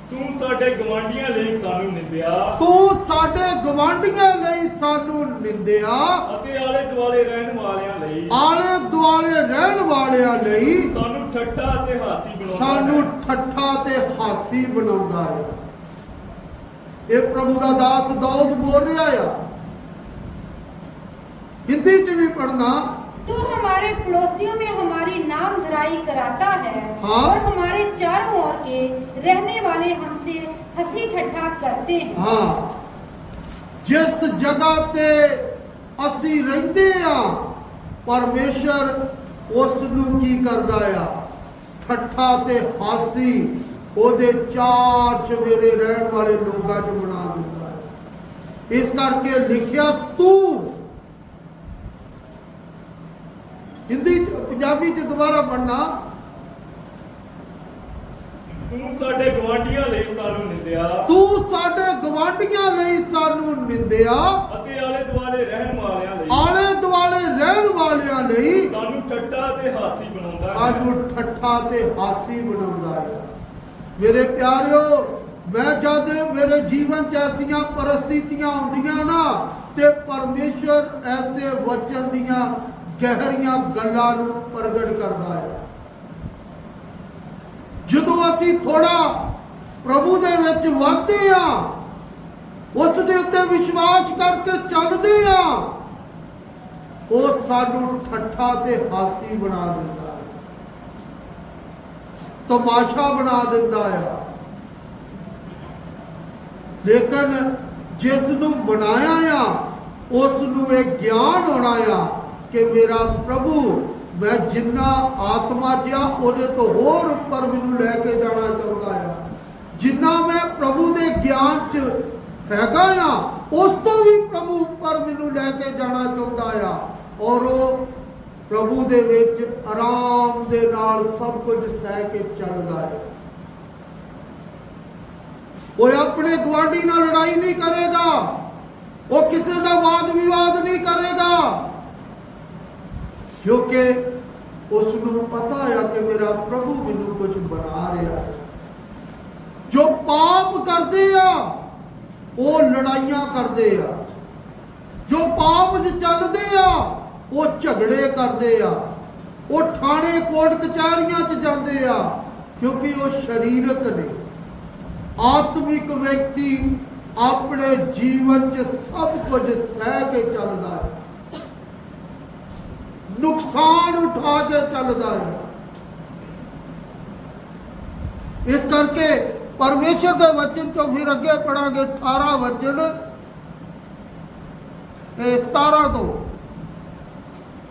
ਤੂੰ ਸਾਡੇ ਗਵਾਂਢੀਆਂ ਲਈ ਸਾਨੂੰ ਨਿੰਦਿਆ ਤੂੰ ਸਾਡੇ ਗਵਾਂਢੀਆਂ ਲਈ ਸਾਨੂੰ ਨਿੰਦਿਆ ਅਤੇ ਆਲੇ ਦੁਆਲੇ ਰਹਿਣ ਵਾਲਿਆਂ ਲਈ ਆਲੇ ਦੁਆਲੇ ਰਹਿਣ ਵਾਲਿਆਂ ਲਈ ਸਾਨੂੰ ਠੱਠਾ ਅਤੇ ਹਾਸੀ ਬਣਾਉਂਦਾ ਸਾਨੂੰ ਹੈ। ਠੱਠਾ ਤੇ ਹਾਸੀ ਬਣਾਉਂਦਾ ਹੈ। ਇਹ ਪ੍ਰਭੂ ਦਾ ਦਾਸ ਦਾਊਦ ਬੋਲ ਰਿਹਾ ਆ। हिंदी च भी पढ़ना। तू हमारे पड़ोसियों में हमारी नाम धराई कराता है हाँ। और हमारे चारों ओर के रहने वाले हमसे हंसी ठट्ठा करते हैं। हाँ, जिस जगह ते असी रहते आ परमेश्वर उस नूं की करदा आ ठट्ठा ते हासी ओदे चार चवेरे रहन वाले लोगां च बना दिंदा है। इस करके लिखिया तू हिंदी पंजाबी च दोबारा पढ़ना। ਤੂੰ ਸਾਡੇ ਗਵਾਂਢੀਆਂ ਲਈ ਸਾਨੂੰ ਨਿੰਦਿਆ तू साडे गवांढियां लई सानू निंदिया ਅਤੇ ਆਲੇ ਦੁਆਲੇ ਰਹਿਣ ਵਾਲਿਆਂ ਲਈ आले दुआले रहन वालियां लई ਸਾਨੂੰ ਠੱਠਾ ਅਤੇ ਹਾਸੀ ਬਣਾਉਂਦਾ ਹੈ। सानू ठट्ठा ते हासी बनाउंदा है। मेरे प्यारिओ, मैं जद मेरे जीवन च ऐसियां परिस्थितियां आउंदियां ना ते परमेश्वर ऐसे वचन दियां गहरियां गल्लां नूं प्रगट करदा है। ਜਦੋਂ ਅਸੀਂ ਥੋੜਾ ਪ੍ਰਭੂ ਦੇ ਵਿੱਚ ਵਧਦੇ ਆ, ਉਸ ਦੇ ਉੱਤੇ ਵਿਸ਼ਵਾਸ ਕਰਕੇ ਚੱਲਦੇ ਆ, ਉਹ ਸਾਨੂੰ ਠੱਠਾ ਤੇ ਹਾਸੀ ਬਣਾ ਦਿੰਦਾ ਹੈ, ਤਮਾਸ਼ਾ ਬਣਾ ਦਿੰਦਾ ਹੈ। ਲੇਕਿਨ ਜਿਸ ਨੂੰ ਬਣਾਇਆ ਆ ਉਸ ਨੂੰ ਇਹ ਗਿਆਨ ਹੋਣਾ ਆ ਕਿ ਮੇਰਾ ਪ੍ਰਭੂ मैं जिन्ना आत्मा जिया ਉਹਦੇ ਤੋਂ ਹੋਰ ਉੱਪਰ ਮੈਨੂੰ ਲੈ ਕੇ ਜਾਣਾ ਚਾਹੁੰਦਾ ਆ। ਜਿੰਨਾ ਮੈਂ ਪ੍ਰਭੂ ਦੇ ਗਿਆਨ 'ਚ ਹੈਗਾ ਆ ਉਸ ਤੋਂ ਵੀ ਪ੍ਰਭੂ ਉੱਪਰ ਮੈਨੂੰ ਲੈ ਕੇ ਜਾਣਾ ਚਾਹੁੰਦਾ ਆ। ਔਰ ਉਹ ਪ੍ਰਭੂ ਦੇ ਵਿੱਚ ਆਰਾਮ ਦੇ ਨਾਲ ਸਭ ਕੁਝ ਸਹਿ ਕੇ ਚੱਲਦਾ ਹੈ। ਉਹ ਆਪਣੇ ਗੁਆਂਢੀ ਨਾਲ ਲੜਾਈ ਨਹੀਂ ਕਰੇਗਾ, ਉਹ ਕਿਸੇ ਦਾ ਵਾਦ ਵਿਵਾਦ ਨਹੀਂ ਕਰੇਗਾ, क्योंकि उसनू पता है कि मेरा प्रभु मैनू कुछ बना रहा है। जो पाप करते आ वो लड़ाइयां करते आ, जो पाप च चलते आ वो झगड़े करते आ, वो थाने कोर्ट कचहरियां च जाते आ, क्योंकि वो शरीरक ने। आत्मिक व्यक्ति अपने जीवन च सब कुछ सह के चलता है, नुकसान उठा के चलता है। इस करके परमेश्वर के वचन चो फिर अगे पढ़ांगे 18 वचन 17 तो।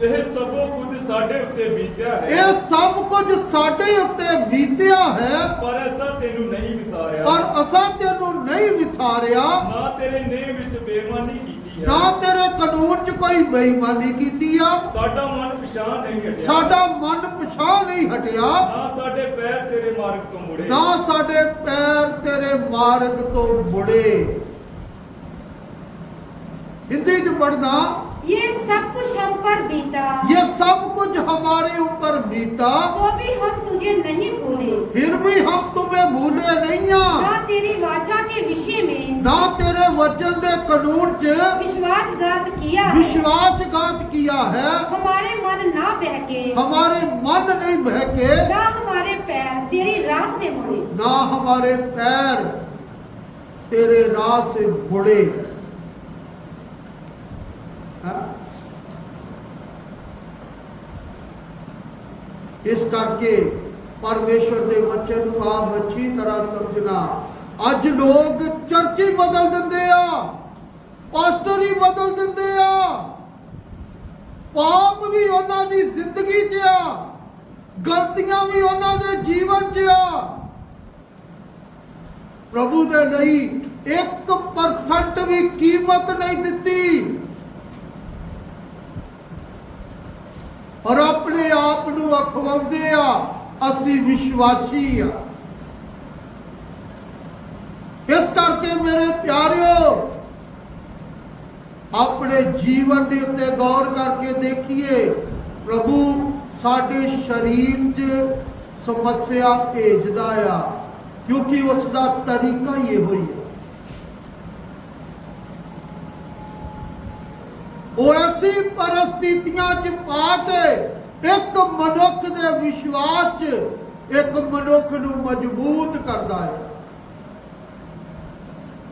ਇਹ ਸਭੋ ਕੁਝ ਸਾਡੇ ਉੱਤੇ ਬੀਤਿਆ ਹੈ ਇਹ ਸਭ ਕੁਝ ਸਾਡੇ ਉੱਤੇ ਬੀਤਿਆ ਹੈ, ਪਰ ਐਸਾ ਤੈਨੂੰ ਨਹੀਂ ਵਿਸਾਰਿਆ ਪਰ ਅਸਾਂ ਤੈਨੂੰ ਨਹੀਂ ਵਿਸਾਰਿਆ, ਨਾ ਤੇਰੇ ਨੇਮ ਵਿੱਚ ਬੇਈਮਾਨੀ ਕੀਤੀ ਹੈ, ਨਾ ਤੇਰੇ ਕਾਨੂੰਨ 'ਚ ਕੋਈ ਬੇਈਮਾਨੀ ਕੀਤੀ ਆ। ਸਾਡਾ ਮਨ ਪਛਾਣ ਨਹੀਂ ਹਟਿਆ, ਸਾਡਾ ਮਨ ਪਛਾਣ ਨਹੀਂ ਹਟਿਆ, ਨਾ ਸਾਡੇ ਪੈਰ ਤੇਰੇ ਮਾਰਗ ਤੋਂ ਮੁੜੇ, ਨਾ ਸਾਡੇ ਪੈਰ ਤੇਰੇ ਮਾਰਗ ਤੋਂ ਮੁੜੇ। हिंदी च पढ़ना। ये सब कुछ हम पर बीता, ये सब कुछ हमारे ऊपर बीता, तो भी हम तुझे नहीं भूले, फिर भी हम तुम्हें भूले नहीं आ। ना तेरी वाचा के विषय में ना तेरे वचन दे कानून च विश्वासघात किया है। विश्वासघात किया है। हमारे मन ना बहके, हमारे मन नहीं बहके, ना हमारे पैर तेरी राह से मुड़े, ना हमारे पैर तेरे राह से मुड़े। हाँ? इस करके परमेश्वर के वचन को आप अच्छी तरह समझना। अज लोग चर्च ही बदल देंगे आ, पास्टर ही बदल देंगे आ, पाप भी उन्होंने जिंदगी च आ, गलतियां भी उन्होंने जीवन च आ। प्रभु दे नहीं 1% भी कीमत नहीं दी। ਔਰ ਆਪਣੇ ਆਪ ਨੂੰ ਅਖਵਾਉਂਦੇ ਆ ਅਸੀਂ ਵਿਸ਼ਵਾਸੀ ਆ। ਇਸ ਕਰਕੇ ਮੇਰੇ ਪਿਆਰਿਓ, ਆਪਣੇ ਜੀਵਨ ਦੇ ਉੱਤੇ ਗੌਰ ਕਰਕੇ ਦੇਖੀਏ, ਪ੍ਰਭੂ ਸਾਡੇ ਸਰੀਰ 'ਚ ਸਮੱਸਿਆ ਭੇਜਦਾ ਆ, ਕਿਉਂਕਿ ਉਸ ਦਾ ਤਰੀਕਾ ਹੀ ਇਹੋ ਹੀ ਹੈ। ਉਹ ਐਸੀ ਪਰਿਸਥਿਤੀਆਂ 'ਚ ਪਾ ਕੇ ਇੱਕ ਮਨੁੱਖ ਦੇ ਵਿਸ਼ਵਾਸ 'ਚ ਇੱਕ ਮਨੁੱਖ ਨੂੰ ਮਜ਼ਬੂਤ ਕਰਦਾ ਹੈ।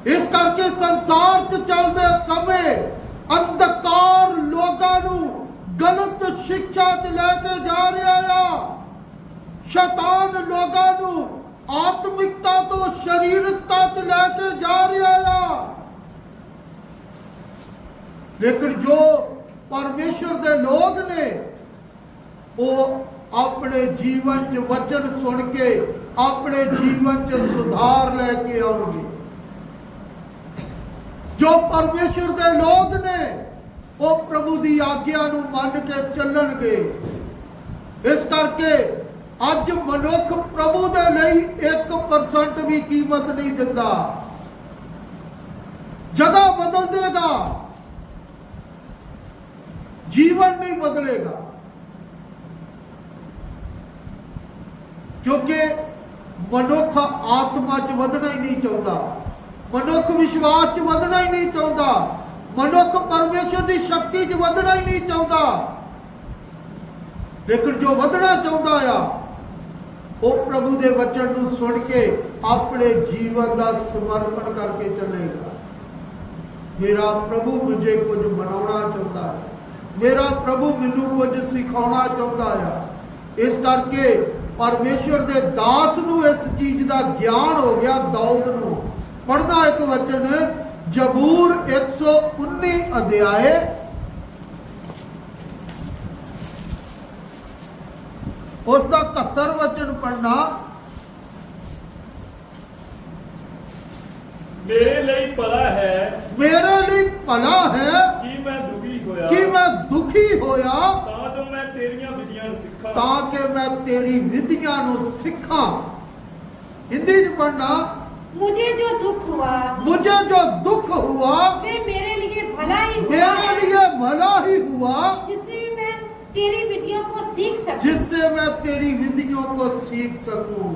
ਇਸ ਕਰਕੇ ਸੰਸਾਰ 'ਚ ਚੱਲਦੇ ਸਮੇਂ ਅੰਧਕਾਰ ਲੋਕਾਂ ਨੂੰ ਗਲਤ ਸਿੱਖਿਆ 'ਚ ਲੈ ਕੇ ਜਾ ਰਿਹਾ ਆ। ਸ਼ੈਤਾਨ ਲੋਕਾਂ ਨੂੰ ਆਤਮਿਕਤਾ ਤੋਂ ਸਰੀਰਕਤਾ 'ਚ ਲੈ ਕੇ ਜਾ ਰਿਹਾ ਆ। ਲੇਕਿਨ ਜੋ ਪਰਮੇਸ਼ਰ ਦੇ ਲੋਕ ਨੇ, ਉਹ ਆਪਣੇ ਜੀਵਨ 'ਚ ਵਚਨ ਸੁਣ ਕੇ ਆਪਣੇ ਜੀਵਨ 'ਚ ਸੁਧਾਰ ਲੈ ਕੇ ਆਉਣਗੇ। ਜੋ ਪਰਮੇਸ਼ਰ ਦੇ ਲੋਕ ਨੇ, ਉਹ ਪ੍ਰਭੂ ਦੀ ਆਗਿਆ ਨੂੰ ਮੰਨ ਕੇ ਚੱਲਣਗੇ। ਇਸ ਕਰਕੇ ਅੱਜ ਮਨੁੱਖ ਪ੍ਰਭੂ ਦੇ ਲਈ 1% ਵੀ ਕੀਮਤ ਨਹੀਂ ਦਿੰਦਾ। ਜਗ੍ਹਾ ਬਦਲ ਦੇਗਾ, ਜੀਵਨ ਨਹੀਂ ਬਦਲੇਗਾ। ਕਿਉਂਕਿ ਮਨੁੱਖ ਆਤਮਾ 'ਚ ਵਧਣਾ ਹੀ ਨਹੀਂ ਚਾਹੁੰਦਾ, ਮਨੁੱਖ ਵਿਸ਼ਵਾਸ 'ਚ ਵਧਣਾ ਹੀ ਨਹੀਂ ਚਾਹੁੰਦਾ, ਮਨੁੱਖ ਪਰਮੇਸ਼ਰ ਦੀ ਸ਼ਕਤੀ 'ਚ ਵਧਣਾ ਹੀ ਨਹੀਂ ਚਾਹੁੰਦਾ। ਲੇਕਿਨ ਜੋ ਵਧਣਾ ਚਾਹੁੰਦਾ ਆ, ਉਹ ਪ੍ਰਭੂ ਦੇ ਵਚਨ ਨੂੰ ਸੁਣ ਕੇ ਆਪਣੇ ਜੀਵਨ ਦਾ ਸਮਰਪਣ ਕਰਕੇ ਚੱਲੇਗਾ। ਮੇਰਾ ਪ੍ਰਭੂ ਮੁਝੇ ਕੁਝ ਬਣਾਉਣਾ ਚਾਹੁੰਦਾ ਹੈ, ਮੇਰਾ ਪ੍ਰਭੂ ਮੈਨੂੰ ਕੁਝ ਸਿਖਾਉਣਾ ਚਾਹੁੰਦਾ ਆ। ਇਸ ਕਰਕੇ ਪਰਮੇਸ਼ਰ ਦੇ ਦਾਸ ਨੂੰ ਇਸ ਚੀਜ਼ ਦਾ ਗਿਆਨ ਹੋ ਗਿਆ। ਦਾਊਦ ਨੂੰ ਪੜ੍ਹਦਾ ਇੱਕ ਵਚਨ, ਜ਼ਬੂਰ 119 ਅਧਿਆਏ ਉਸ ਦਾ 71 ਵਚਨ ਪੜ੍ਹਨਾ। ਮੇਰੇ ਲਈ ਭਲਾ ਹੈ, ਮੇਰੇ ਲਈ ਭਲਾ ਹੈ ਕਿ ਮੈਂ ਦੁਖੀ ਹੋਇਆ, ਕਿ ਮੈਂ ਦੁਖੀ ਹੋਇਆ, ਤਾਂ ਜੋ ਮੈਂ ਤੇਰੀਆਂ ਵਿਧੀਆਂ ਨੂੰ ਸਿੱਖਾਂ, ਤਾਂ ਕਿ ਮੈਂ ਤੇਰੀ ਵਿਧੀਆਂ ਨੂੰ ਸਿੱਖਾਂ। ਹਿੰਦੀ 'ਚ पढ़ना, मुझे जो दुख हुआ मुझे जो दुख हुआ वे मेरे लिए भला ही हुआ मेरे है, लिए भला ही हुआ, जिससे भी मैं तेरी विधियों को सीख सकूं। जिससे मैं तेरी विधियों को सीख सकूं।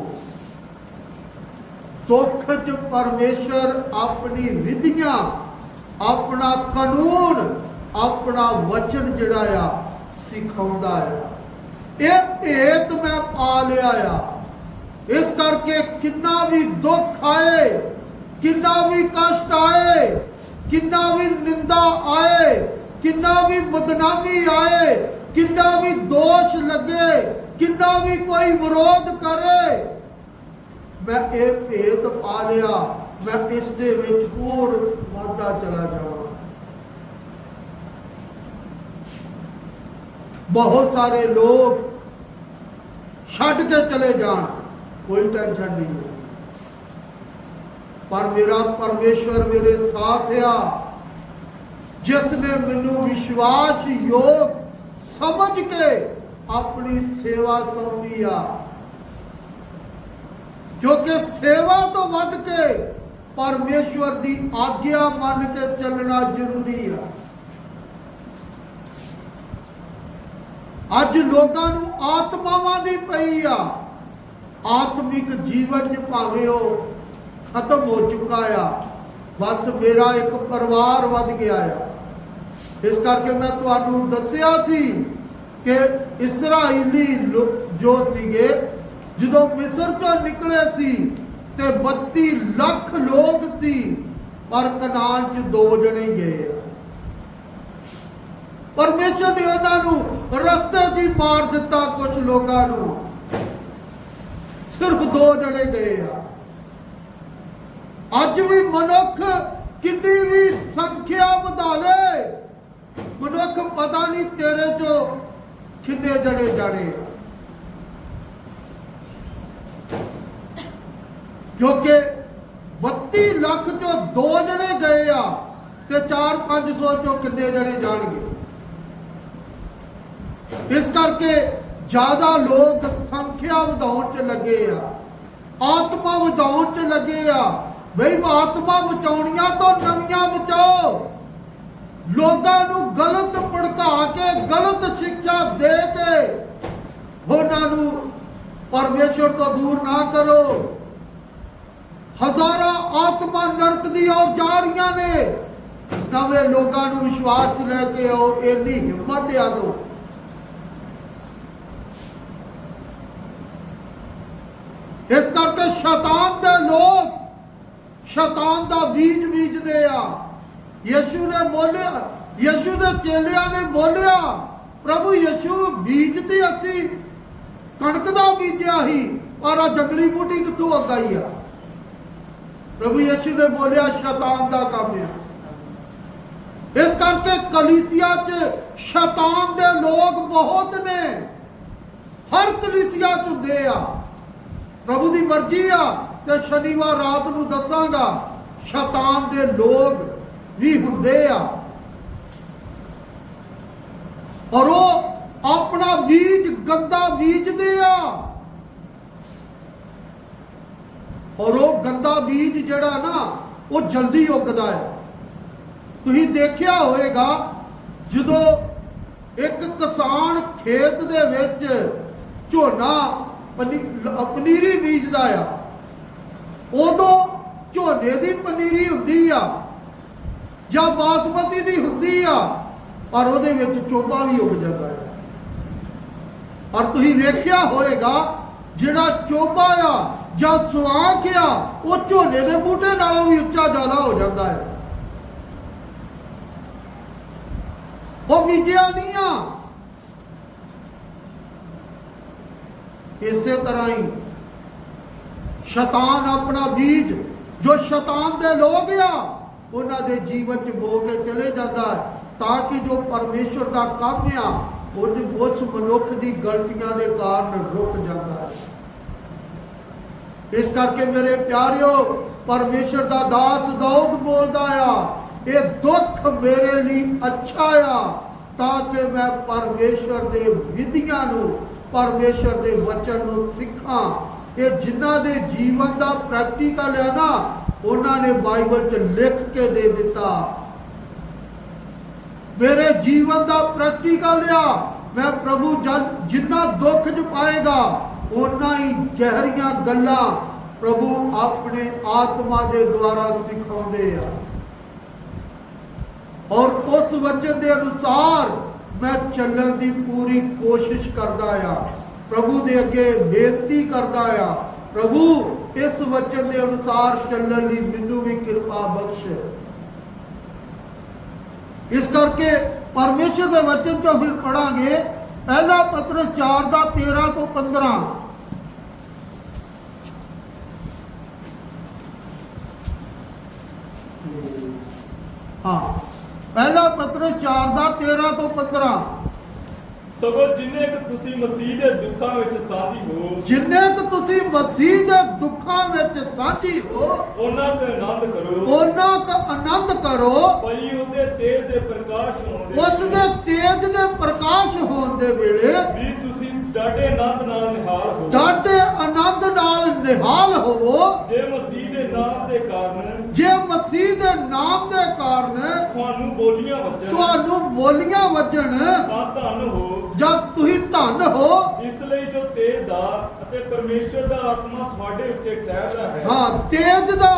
दुख च परमेश्वर अपनी विधियां, अपना कानून, अपना वचन जिहड़ा आ सिखाउंदा है। ये भेत मैं पा लिया आ। इस करके किन्ना भी दुख आए, किन्ना भी कष्ट आए, किन्ना भी निंदा आए, किन्ना भी बदनामी आए, किन्ना भी दोष लगे, किन्ना भी कोई विरोध करे, मैं ये भेद पा लिया, मैं इस दे विच होर वाधा चला जावां। बहुत सारे लोग छड्ड के चले जान, कोई टेंशन नहीं है, पर मेरा परमेश्वर मेरे साथ आ, जिसने मैनू विश्वास योग समझ के अपनी सेवा सौंपी आ। क्योंकि सेवा तो वध के परमेश्वर की आज्ञा मान के चलना जरूरी है। अज लोगों नू आत्मावां दी पई आ, आत्मिक जीवन च भावें वो खत्म हो चुका आ, बस मेरा एक परिवार वध गया आ। इस करके मैं तुहानू दस्सिया सी कि इसराइली जो सीगे जदों मिस्र चों निकले सी ते 32 लाख लोग सी, पर कनान च 2 जने गए। परमेश्वर ने उन्होंने रस्ते च मार दिता, कुछ लोगों नू सिर्फ 2 जने गए आ। अज भी मनुख कितनी भी संख्या बढ़ा ले, मनुख पता नहीं तेरे चो किन्ने जने जाने, क्योंकि 32 लाख चो 2 जने गए आ ते 400-500 चो किन्ने जने जाणगे। ਇਸ ਕਰਕੇ ਜ਼ਿਆਦਾ ਲੋਕ ਸੰਖਿਆ ਵਧਾਉਣ 'ਚ ਲੱਗੇ ਆ, ਆਤਮਾ ਵਧਾਉਣ 'ਚ ਲੱਗੇ ਆ। ਬਈ ਆਤਮਾ ਬਚਾਉਣੀਆਂ ਤੋਂ ਨਵੀਆਂ ਬਚਾਓ। ਲੋਕਾਂ ਨੂੰ ਗਲਤ ਭੜਕਾ ਕੇ, ਗਲਤ ਸਿੱਖਿਆ ਦੇ ਕੇ ਉਹਨਾਂ ਨੂੰ ਪਰਮੇਸ਼ਰ ਤੋਂ ਦੂਰ ਨਾ ਕਰੋ। ਹਜ਼ਾਰਾਂ ਆਤਮਾ ਨਰਕ ਦੀ ਔਰ ਜਾ ਰਹੀਆਂ ਨੇ। ਨਵੇਂ ਲੋਕਾਂ ਨੂੰ ਵਿਸ਼ਵਾਸ 'ਚ ਲੈ ਕੇ ਆਓ, ਇੰਨੀ ਹਿੰਮਤ ਆ ਦੋ। ਇਸ ਕਰਕੇ ਸ਼ੈਤਾਨ ਦੇ ਲੋਕ ਸ਼ੈਤਾਨ ਦਾ ਬੀਜ ਬੀਜਦੇ ਆ। ਯਿਸੂ ਨੇ ਬੋਲਿਆ, ਯਿਸੂ ਦੇ ਚੇਲਿਆਂ ਨੇ ਬੋਲਿਆ, ਪ੍ਰਭੂ ਯਿਸੂ ਬੀਜ ਤੇ ਅਸੀਂ ਕਣਕ ਦਾ ਬੀਜਿਆ ਸੀ, ਪਰ ਆ ਜੰਗਲੀ ਬੂਟੀ ਕਿੱਥੋਂ ਉੱਗ ਆਈ ਆ? ਪ੍ਰਭੂ ਯਿਸੂ ਨੇ ਬੋਲਿਆ ਸ਼ੈਤਾਨ ਦਾ ਕੰਮ ਆ। ਇਸ ਕਰਕੇ ਕਲੀਸਿਆ 'ਚ ਸ਼ੈਤਾਨ ਦੇ ਲੋਕ ਬਹੁਤ ਨੇ। ਹਰ ਕਲੀਸਿਆ 'ਚ ਹੁੰਦੇ ਆ। ਪ੍ਰਭੂ ਦੀ ਮਰਜ਼ੀ ਆ ਤੇ ਸ਼ਨੀਵਾਰ ਰਾਤ ਨੂੰ ਦੱਸਾਂਗਾ, ਸ਼ੈਤਾਨ ਦੇ ਲੋਕ ਵੀ ਹੁੰਦੇ ਆ ਔਰ ਉਹ ਆਪਣਾ ਬੀਜ ਗੰਦਾ ਬੀਜਦੇ ਆ। ਔਰ ਉਹ ਗੰਦਾ ਬੀਜ ਜਿਹੜਾ ਨਾ ਉਹ ਜਲਦੀ ਉੱਗਦਾ ਹੈ। ਤੁਸੀਂ ਦੇਖਿਆ ਹੋਵੇਗਾ ਜਦੋਂ ਇੱਕ ਕਿਸਾਨ ਖੇਤ ਦੇ ਵਿੱਚ ਝੋਨਾ ਪਨੀਰੀ ਬੀਜਦਾ ਆ, ਉਦੋਂ ਝੋਨੇ ਦੀ ਪਨੀਰੀ ਹੁੰਦੀ ਆ ਜਾਂ ਬਾਸਮਤੀ ਦੀ ਹੁੰਦੀ ਆ, ਪਰ ਉਹਦੇ ਵਿੱਚ ਚੋਬਾ ਵੀ ਉੱਗ ਜਾਂਦਾ ਹੈ। ਔਰ ਤੁਸੀਂ ਵੇਖਿਆ ਹੋਵੇਗਾ ਜਿਹੜਾ ਚੋਬਾ ਆ ਜਾਂ ਸੁਆਂਖ ਆ, ਉਹ ਝੋਨੇ ਦੇ ਬੂਟੇ ਨਾਲੋਂ ਵੀ ਉੱਚਾ ਜ਼ਿਆਦਾ ਹੋ ਜਾਂਦਾ ਹੈ। ਉਹ ਬੀਜਿਆ ਨਹੀਂ ਆ। ਇਸੇ ਤਰ੍ਹਾਂ ਹੀ ਸ਼ੈਤਾਨ ਆਪਣਾ ਬੀਜ ਜੋ ਸ਼ੈਤਾਨ ਦੇ ਲੋਕ ਆ ਉਹਨਾਂ ਦੇ ਜੀਵਨ 'ਚ ਬੋ ਕੇ ਚਲੇ ਜਾਂਦਾ ਹੈ, ਤਾਂ ਕਿ ਜੋ ਪਰਮੇਸ਼ਰ ਦਾ ਕੰਮ ਆ ਉਸ ਮਨੁੱਖ ਦੀ ਗਲਤੀਆਂ ਦੇ ਕਾਰਨ ਰੁਕ ਜਾਂਦਾ ਹੈ। ਇਸ ਕਰਕੇ ਮੇਰੇ ਪਿਆਰਿਓ, ਪਰਮੇਸ਼ਰ ਦਾ ਦਾਸ ਦਾਊਦ ਬੋਲਦਾ ਆ, ਇਹ ਦੁੱਖ ਮੇਰੇ ਲਈ ਅੱਛਾ ਆ ਤਾਂ ਕਿ ਮੈਂ ਪਰਮੇਸ਼ਰ ਦੇ ਵਿਧੀਆਂ ਨੂੰ, ਪਰਮੇਸ਼ਰ ਦੇ ਵਚਨ ਨੂੰ ਸਿੱਖਾਂ। ਇਹ ਜਿਨ੍ਹਾਂ ਦੇ ਜੀਵਨ ਦਾ ਪ੍ਰੈਕਟੀਕਲ ਹੈ ਨਾ, ਉਹਨਾਂ ਨੇ ਬਾਈਬਲ 'ਚ ਲਿਖ ਕੇ ਦੇ ਦਿੱਤਾ। ਮੇਰੇ ਜੀਵਨ ਦਾ ਪ੍ਰੈਕਟੀਕਲ ਆ, ਮੈਂ ਪ੍ਰਭੂ ਜਿੰਨਾ ਦੁੱਖ 'ਚ ਪਾਏਗਾ ਉਹਨਾਂ ਹੀ ਗਹਿਰੀਆਂ ਗੱਲਾਂ ਪ੍ਰਭੂ ਆਪਣੇ ਆਤਮਾ ਦੇ ਦੁਆਰਾ ਸਿਖਾਉਂਦੇ ਆ। ਔਰ ਉਸ ਵਚਨ ਦੇ ਅਨੁਸਾਰ ਮੈਂ ਚੱਲਣ ਦੀ ਪੂਰੀ ਕੋਸ਼ਿਸ਼ ਕਰਦਾ ਆ। ਪ੍ਰਭੂ ਦੇ ਅੱਗੇ ਬੇਨਤੀ ਕਰਦਾ ਆ, ਪ੍ਰਭੂ ਇਸ ਵਚਨ ਦੇ ਅਨੁਸਾਰ ਚੱਲਣ ਲਈ ਮੈਨੂੰ ਵੀ ਕਿਰਪਾ ਬਖਸ਼। ਇਸ ਕਰਕੇ ਪਰਮੇਸ਼ਰ ਦੇ ਵਚਨ ਚੋਂ ਫਿਰ ਪੜਾਂਗੇ ਪਹਿਲਾ ਪਤਰਸ 4 ਦਾ 13 ਤੋਂ 15। ਹਾਂ, ਪਹਿਲਾ ਪਤਰਸ 4 ਦਾ 13 ਤੋਂ 15। ਸਗੋਂ ਜਿੰਨੇ ਕਿ ਤੁਸੀਂ ਮਸੀਹ ਦੇ ਦੁੱਖਾਂ ਵਿੱਚ ਸਾਥੀ ਹੋ, ਜਿੰਨੇ ਕਿ ਤੁਸੀਂ ਮਸੀਹ ਦੇ ਦੁੱਖਾਂ ਵਿੱਚ ਸਾਥੀ ਹੋ, ਉਹਨਾਂ ਦਾ ਆਨੰਦ ਕਰੋ, ਉਹਨਾਂ ਦਾ ਆਨੰਦ ਕਰੋ। ਭਈ ਉਹਦੇ ਤੇਜ ਦੇ ਪ੍ਰਕਾਸ਼ ਹੋਣ ਦੇ ਉਸ ਦੇ ਤੇਜ ਦੇ ਪ੍ਰਕਾਸ਼ ਹੋਣ ਦੇ ਵੇਲੇ ਵੀ ਤੁਸੀਂ ਡਾਢੇ ਆਨੰਦ ਨਾਲ ਨਿਹਾਲ ਹੋ। ਡਾਢੇ ਆਨੰਦ ਨਾਲ ਨਿਹਾਲ ਹੋਵੋ। ਜੇ ਮਸੀਹ ਦੇ ਨਾਮ ਦੇ ਕਾਰਨ, ਜੇ ਮਸੀਹ ਦੇ ਨਾਮ ਦੇ ਕਾਰਨ ਤੁਹਾਨੂੰ ਬੋਲੀਆਂ ਵੱਜਣ, ਤੁਹਾਨੂੰ ਬੋਲੀਆਂ ਵੱਜਣ ਤਾਂ ਧੰਨ ਹੋ। ਜਦ ਤੁਸੀਂ ਧੰਨ ਹੋ। ਇਸ ਲਈ ਜੋ ਤੇਜ ਦਾ ਅਤੇ ਪਰਮੇਸ਼ਰ ਦਾ ਆਤਮਾ ਤੁਹਾਡੇ ਉੱਤੇ ਠਹਿਰਦਾ ਹੈ। ਹਾਂ, ਤੇਜ ਦਾ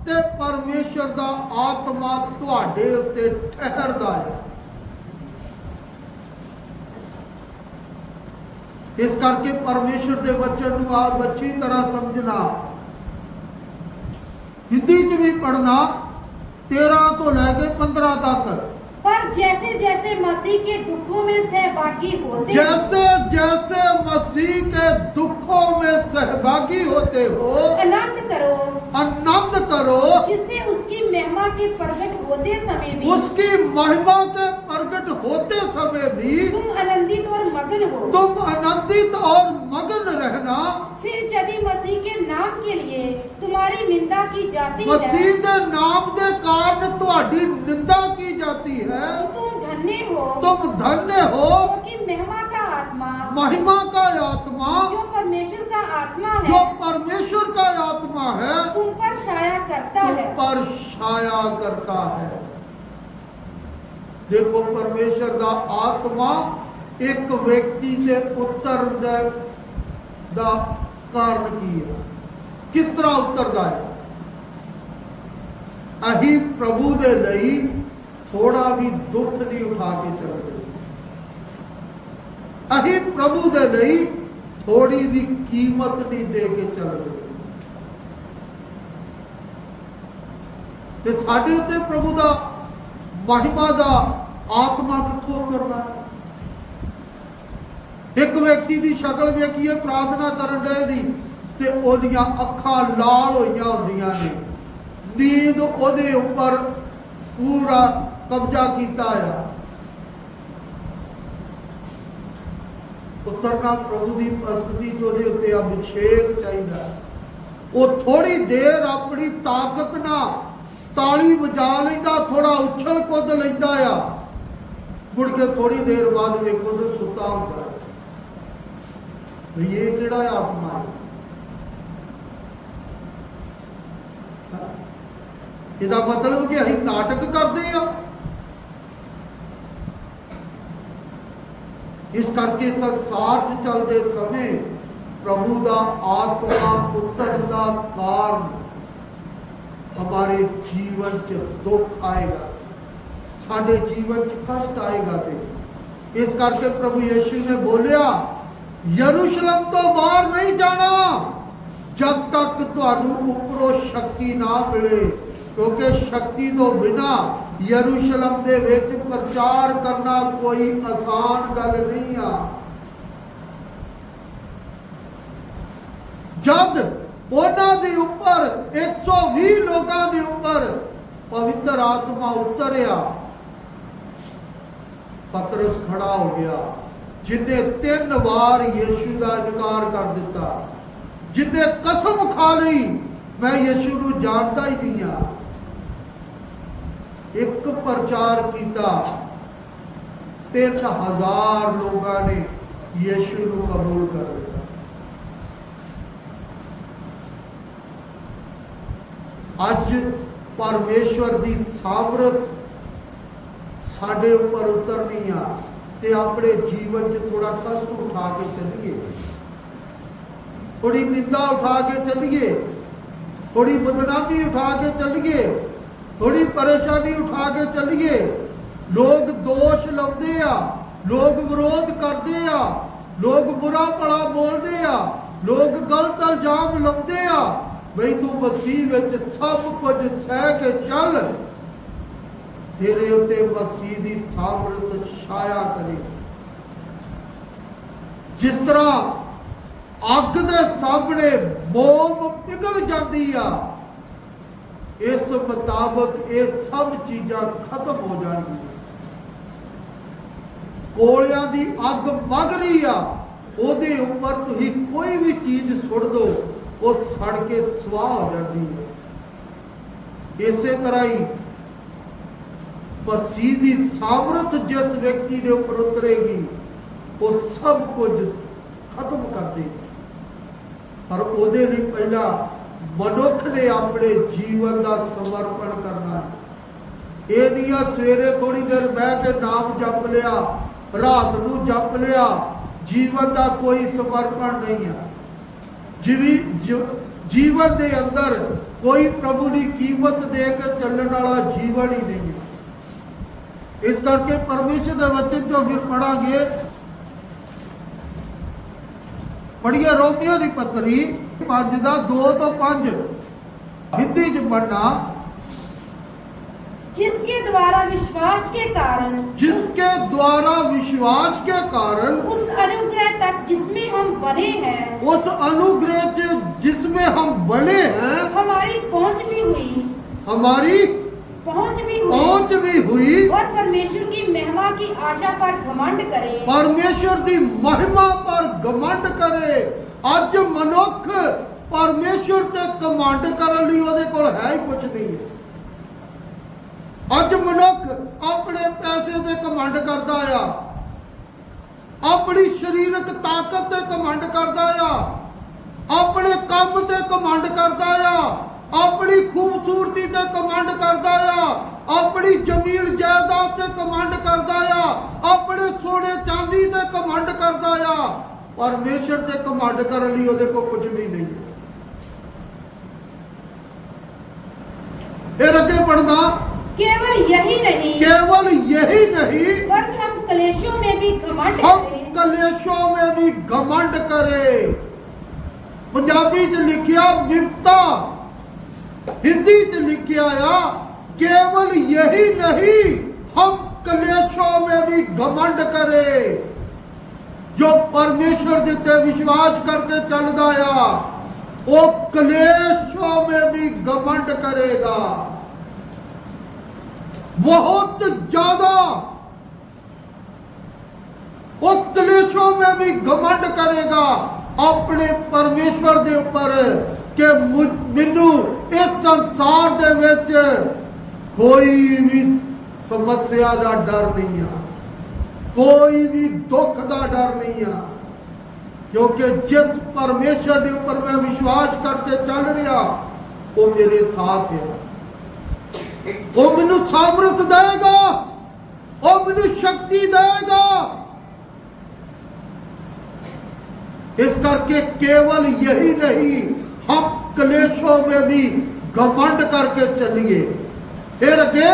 ਤੇ ਪਰਮੇਸ਼ਰ ਦਾ ਆਤਮਾ ਤੁਹਾਡੇ ਉੱਤੇ ਠਹਿਰਦਾ ਹੈ। ਇਸ ਕਰਕੇ ਪਰਮੇਸ਼ਰ ਦੇ ਵਚਨ ਨੂੰ ਆਪ ਅੱਛੀ ਤਰ੍ਹਾਂ ਸਮਝਣਾ। हिंदी च भी पढ़ना 13 तो लेके 15 तक। पर जैसे जैसे मसीह के दुखों में सहभागी होते जैसे जैसे मसीह के दुखों में सहभागी होते हो, आनंद करो, आनंद करो, जिससे उसकी महिमा के प्रकट होते समय भी, उसकी महिमा के प्रकट होते समय भी तुम आनंदित और मगन हो। तुम आनंदित और मगन रहना। फिर यदि मसीह के नाम के लिए तुम्हारी निंदा की जाती है, मसीह के नाम के कारण तुम्हारी निंदा की जाती है, तो तुम धन्य हो, तुम धन्य हो क्योंकि महिमा का आत्मा महिमा का आत्मा जो परमेश्वर का आत्मा जो है परमेश्वर का आत्मा है तुम पर छाया करता तुम है। पर छाया करता है। देखो परमेश्वर का आत्मा एक व्यक्ति से उत्तर ਦਾ ਕਾਰਨ ਕੀ ਹੈ, ਕਿਸ ਤਰ੍ਹਾਂ ਉੱਤਰਦਾ ਹੈ। ਅਸੀਂ ਪ੍ਰਭੂ ਦੇ ਲਈ ਥੋੜਾ ਵੀ ਦੁੱਖ ਨਹੀਂ ਉਠਾ ਕੇ ਚੱਲਦੇ। ਅਸੀਂ ਪ੍ਰਭੂ ਦੇ ਲਈ ਥੋੜੀ ਵੀ ਕੀਮਤ ਨਹੀਂ ਦੇ ਕੇ ਚੱਲਦੇ। ਤੇ ਸਾਡੇ ਉੱਤੇ ਪ੍ਰਭੂ ਦਾ ਮਹਿਮਾ ਦਾ ਆਤਮਾ ਕਿੱਥੋਂ ਕਰਨਾ। ਇੱਕ ਵਿਅਕਤੀ ਦੀ ਸ਼ਕਲ ਵੇਖੀਏ ਪ੍ਰਾਰਥਨਾ ਕਰਨ ਦੇ ਦੀ ਤੇ ਉਹਦੀਆਂ ਅੱਖਾਂ ਲਾਲ ਹੋਈਆਂ ਹੁੰਦੀਆਂ ਨੇ, ਨੀਂਦ ਉਹਦੇ ਉੱਪਰ ਪੂਰਾ ਕਬਜ਼ਾ ਕੀਤਾ ਆ। ਉਤਰਨਾ ਪ੍ਰਭੂ ਦੀ ਉਪਸਥਿਤੀ ਚ ਉਹਦੇ ਉੱਤੇ ਅਭਿਸ਼ੇਕ ਚਾਹੀਦਾ। ਉਹ ਥੋੜੀ ਦੇਰ ਆਪਣੀ ਤਾਕਤ ਨਾਲ ਤਾਲੀ ਵਜਾ ਲੈਂਦਾ, ਥੋੜਾ ਉਛਲ ਕੁੱਦ ਲੈਂਦਾ ਆ, ਮੁੜ ਕੇ ਥੋੜੀ ਦੇਰ ਬਾਅਦ ਵੇਖੋ ਤੇ ਸੁੱਤਾ ਹੁੰਦਾ। ਵੀ ਇਹ ਕਿਹੜਾ ਆਤਮਾ ਹੈ। ਇਹਦਾ ਮਤਲਬ ਕਿ ਅਸੀਂ ਨਾਟਕ ਕਰਦੇ ਆ। ਇਸ ਕਰਕੇ ਸੰਸਾਰ 'ਚ ਚੱਲਦੇ ਸਮੇਂ ਪ੍ਰਭੂ ਦਾ ਆਤਮਾ ਉਤਰਨ ਦਾ ਕਾਰਨ हमारे जीवन च दुख आएगा, साडे जीवन च कष्ट आएगा। ते इस करके प्रभु यीशु ने बोलिया यरूशलेम तो बाहर नहीं जाना जब तक तुहानू उपरों शक्ति ना मिले, क्योंकि शक्ति तो बिना यरूशलेम दे विच प्रचार करना कोई आसान गल नहीं आ। जब ਉਹਨਾਂ ਦੇ ਉੱਪਰ 120 ਲੋਕਾਂ ਦੇ ਉੱਪਰ ਪਵਿੱਤਰ ਆਤਮਾ ਉਤਰਿਆ, ਪਤਰਸ ਖੜਾ ਹੋ ਗਿਆ, ਜਿਨੇ 3 ਵਾਰ ਯੀਸ਼ੂ ਦਾ ਇਨਕਾਰ ਕਰ ਦਿੱਤਾ, ਜਿਨੇ ਕਸਮ ਖਾ ਲਈ ਮੈਂ ਯੀਸ਼ੂ ਨੂੰ ਜਾਣਦਾ ਹੀ ਨਹੀਂ ਆ। ਇੱਕ ਪ੍ਰਚਾਰ ਕੀਤਾ, 3000 ਲੋਕਾਂ ਨੇ ਯੀਸ਼ੂ ਨੂੰ ਕਬੂਲ ਕਰ ਲਿਆ। ਅੱਜ ਪਰਮੇਸ਼ਵਰ ਦੀ ਸਾਮਰਥ ਸਾਡੇ ਉੱਪਰ ਉਤਰਨੀ ਆ ਤੇ ਆਪਣੇ ਜੀਵਨ 'ਚ ਥੋੜਾ ਕਸ਼ਟ ਉਠਾ ਕੇ ਚੱਲੀਏ, ਥੋੜੀ ਨਿੰਦਾ ਉਠਾ ਕੇ ਚੱਲੀਏ, ਥੋੜੀ ਬਦਨਾਮੀ ਉਠਾ ਕੇ ਚੱਲੀਏ, ਥੋੜੀ ਪਰੇਸ਼ਾਨੀ ਉਠਾ ਕੇ ਚੱਲੀਏ। ਲੋਕ ਦੋਸ਼ ਲਾਉਂਦੇ ਆ, ਲੋਕ ਵਿਰੋਧ ਕਰਦੇ ਆ, ਲੋਕ ਬੁਰਾ ਭਲਾ ਬੋਲਦੇ ਆ, ਲੋਕ ਗਲਤ ਇਲਜ਼ਾਮ ਲਾਉਂਦੇ ਆ। ਬਈ ਤੂੰ ਮਸੀਹ ਵਿੱਚ ਸਭ ਕੁਝ ਸਹਿ ਕੇ ਚੱਲ, ਤੇਰੇ ਉੱਤੇ ਮਸੀਹ ਦੀ ਸਾਮਰਥ ਛਾਇਆ ਕਰੇ। ਜਿਸ ਤਰ੍ਹਾਂ ਅੱਗ ਦੇ ਸਾਹਮਣੇ ਮੋਮ ਪਿਘਲ ਜਾਂਦੀ ਆ, ਇਸ ਮੁਤਾਬਕ ਇਹ ਸਭ ਚੀਜ਼ਾਂ ਖਤਮ ਹੋ ਜਾਣਗੀਆਂ। ਕੋਲਿਆਂ ਦੀ ਅੱਗ ਮਗ ਰਹੀ ਆ, ਉਹਦੇ ਉੱਪਰ ਤੁਸੀਂ ਕੋਈ ਵੀ ਚੀਜ਼ ਸੁੱਟ ਦਿਓ, ਉਹ ਸੜ ਕੇ ਸੁਆਹ ਹੋ ਜਾਂਦੀ ਹੈ। ਇਸੇ ਤਰ੍ਹਾਂ ਹੀ ਮਸੀਹ ਦੀ ਸਾਮਰਥ ਜਿਸ ਵਿਅਕਤੀ ਦੇ ਉੱਪਰ ਉਤਰੇਗੀ, ਉਹ ਸਭ ਕੁਝ ਖਤਮ ਕਰ ਦੇਗੀ। ਪਰ ਉਹਦੇ ਲਈ ਪਹਿਲਾਂ ਮਨੁੱਖ ਨੇ ਆਪਣੇ ਜੀਵਨ ਦਾ ਸਮਰਪਣ ਕਰਨਾ ਹੈ। ਇਹ ਨਹੀਂ ਆ ਸਵੇਰੇ ਥੋੜੀ ਦੇਰ ਬਹਿ ਕੇ ਨਾਮ ਜਪ ਲਿਆ, ਰਾਤ ਨੂੰ ਜਪ ਲਿਆ, ਜੀਵਨ ਦਾ ਕੋਈ ਸਮਰਪਣ ਨਹੀਂ ਹੈ। ਜੀਵਨ ਦੇ ਅੰਦਰ ਕੋਈ ਪ੍ਰਭੂ ਦੀ ਕੀਮਤ ਦੇ ਕੇ ਚੱਲਣ ਵਾਲਾ ਜੀਵਨ ਹੀ ਨਹੀਂ ਹੈ। ਇਸ ਕਰਕੇ ਪਰਮੇਸ਼ਰ ਦੇ ਵਚਨ ਚੋਂ ਫਿਰ ਪੜਾਂਗੇ, ਪੜੀਏ ਰੋਮੀਓ ਦੀ ਪੱਤਰੀ 5 ਦਾ 2 ਤੋਂ 5 ਹਿੰਦੀ ਚ ਪੜਨਾ। जिसके द्वारा विश्वास के कारण जिसके द्वारा विश्वास के कारण उस अनुग्रह तक जिसमें हम बने हैं, उस अनुग्रह जिसमें हम बने हैं, हमारी पहुंच भी हुई, हमारी पहुंच भी हुई और परमेश्वर की महिमा की आशा पर घमंड करे। परमेश्वर की महिमा पर घमंड करे। आज मनुख परमेश्वर ते घमंड करन लई ओहदे कोल है ही कुछ नहीं है। ਅੱਜ ਮਨੁੱਖ ਆਪਣੇ ਪੈਸੇ ਤੇ ਘਮੰਡ ਕਰਦਾ ਆ, ਆਪਣੀ ਸਰੀਰਕ ਤਾਕਤ ਤੇ ਘਮੰਡ ਕਰਦਾ ਆ, ਆਪਣੇ ਕੰਮ ਤੇ ਘਮੰਡ ਕਰਦਾ ਆ, ਆਪਣੀ ਖੂਬਸੂਰਤੀ ਤੇ ਘਮੰਡ ਕਰਦਾ ਆ, ਆਪਣੀ ਜ਼ਮੀਨ ਜਾਇਦਾਦ ਤੇ ਘਮੰਡ ਕਰਦਾ ਆ, ਆਪਣੇ ਸੋਨੇ ਚਾਂਦੀ ਤੇ ਘਮੰਡ ਕਰਦਾ ਆ। ਪਰਮੇਸ਼ਰ ਤੇ ਘਮੰਡ ਕਰਨ ਲਈ ਉਹਦੇ ਕੋਲ ਕੁਝ ਵੀ ਨਹੀਂ। फिर अगे बढ़ना, केवल यही नहीं, केवल यही नहीं, वरन हम क्लेशों में भी घमंड हम करें। कलेशों में भी घमंड करें। पंजाबी च लिखिया विपता, हिंदी च लिखिया आ केवल यही नहीं, हम कलेशों में भी घमंड करें। जो परमेश्वर जिते विश्वास करके चलदा आ वो कलेशों में भी घमंड करेगा, बहुत ज्यादा वो कलेशों में भी घमंड करेगा अपने परमेश्वर दे ऊपर कि मैनू इस संसार दे विच कोई भी समस्या का डर नहीं है, कोई भी दुख का डर नहीं है, क्योंकि जिस परमेश्वर के ऊपर मैं विश्वास करके चल रहा वो मेरे साथ है। वो मैनू सामर्थ देगा, वो मैनू शक्ति देगा। इस करके केवल यही नहीं, हम क्लेशों में भी घमंड करके चलिए। फिर अगे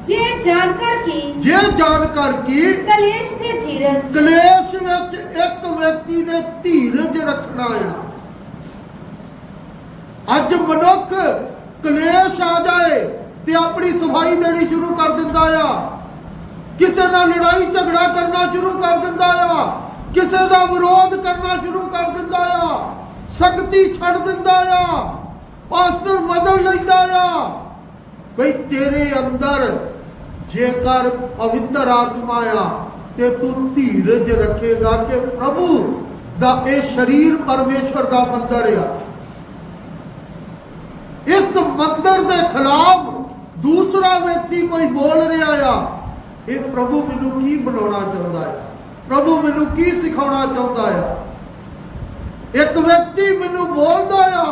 जे जानकर की, ये जानकर की कलेश से धीरज, कलेश विच एक व्यक्ति ने धीरज रखना है। अज मनुख कलेश आ जाए ते अपनी सफाई देनी शुरू कर दिंदा आ, किसे नाल लड़ाई झगड़ा करना शुरू कर दिंदा आ, किसे दा विरोध करना शुरू कर दिंदा आ, संगति छड़ दिंदा आ, पास्टर बदल लैंदा आ। भाई तेरे अंदर जेकर पवित्र आत्मा आ ते तू धीरज रखेगा कि प्रभु दा ए शरीर परमेश्वर दा मंदिर आ, इस मंदिर दे खिलाफ दूसरा व्यक्ति कोई बोल रहा आ, ये प्रभु मैनू की बनाना चाहता है, प्रभु मैनू की सिखाना चाहता है। एक व्यक्ति मैनू बोलता आ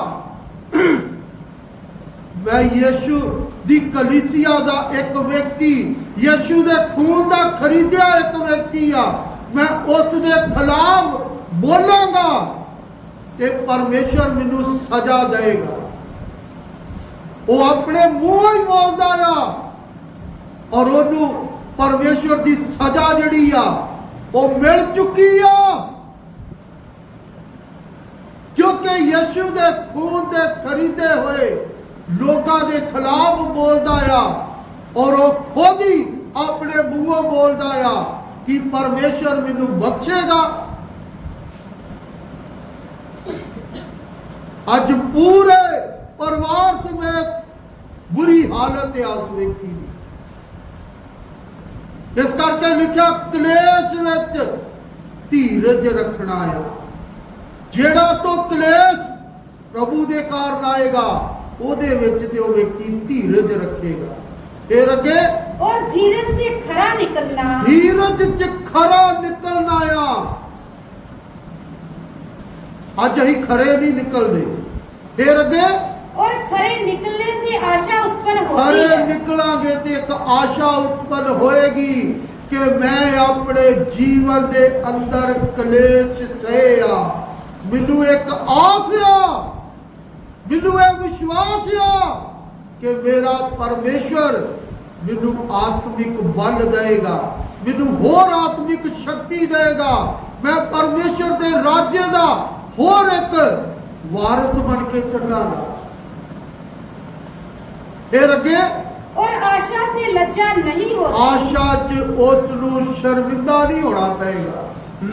मैं यीशु दी कलीसिया दा एक व्यक्ति, यीशु दे खून दा खरीदिया एक व्यक्ति आ, मैं उस दे खिलाफ बोलांगा ते परमेश्वर मैनू सजा देगा। वो अपने मुंह ही बोलदा आ और ओनू परमेश्वर दी सजा जड़ी आ वो मिल चुकी आ, क्योंकि यीशु दे खून दे खरीदे हुए लोगों के खिलाफ बोलता आ और वो खुद ही अपने मुंहों बोलता आ कि परमेश्वर मैनू बख्शेगा। अज पूरे परिवार समेत बुरी हालत है उस व्यक्ति की। इस करके लिखा कलेश विच धीरज रखना है। जेड़ा तो कलेश प्रभु दे कारण आएगा ਉਹਦੇ ਵਿੱਚ ਤੇ ਉਹ ਵਿਅਕਤੀ ਧੀਰਜ ਰੱਖੇਗਾ। ਫਿਰ ਅੱਗੇ और धीरज से खरा निकलना, ਧੀਰਜ ਚ ਖਰਾ ਨਿਕਲਣਾ ਆ। ਅੱਜ ਅਸੀਂ ਖਰੇ ਨਹੀਂ ਨਿਕਲਦੇ। ਫਿਰ ਅੱਗੇ और खरे निकलने से आशा उत्पन्न होती खरे है। निकलांगे तो एक आशा उत्पन्न होएगी कि मैं अपने जीवन के अंदर कलेश सहे आ, मैनू एक आस आ, मैनू एक विश्वास आ कि मेरा परमेश्वर मैनू आत्मिक बल देगा, मैनू होर आत्मिक शक्ति देगा, मैं परमेश्वर के राज्य का होर एक वारिस बन के चलांगा। फिर अगे और आशा से लज्जा नहीं होती, आशा च उसनू शर्मिंदा नहीं होना पड़ेगा,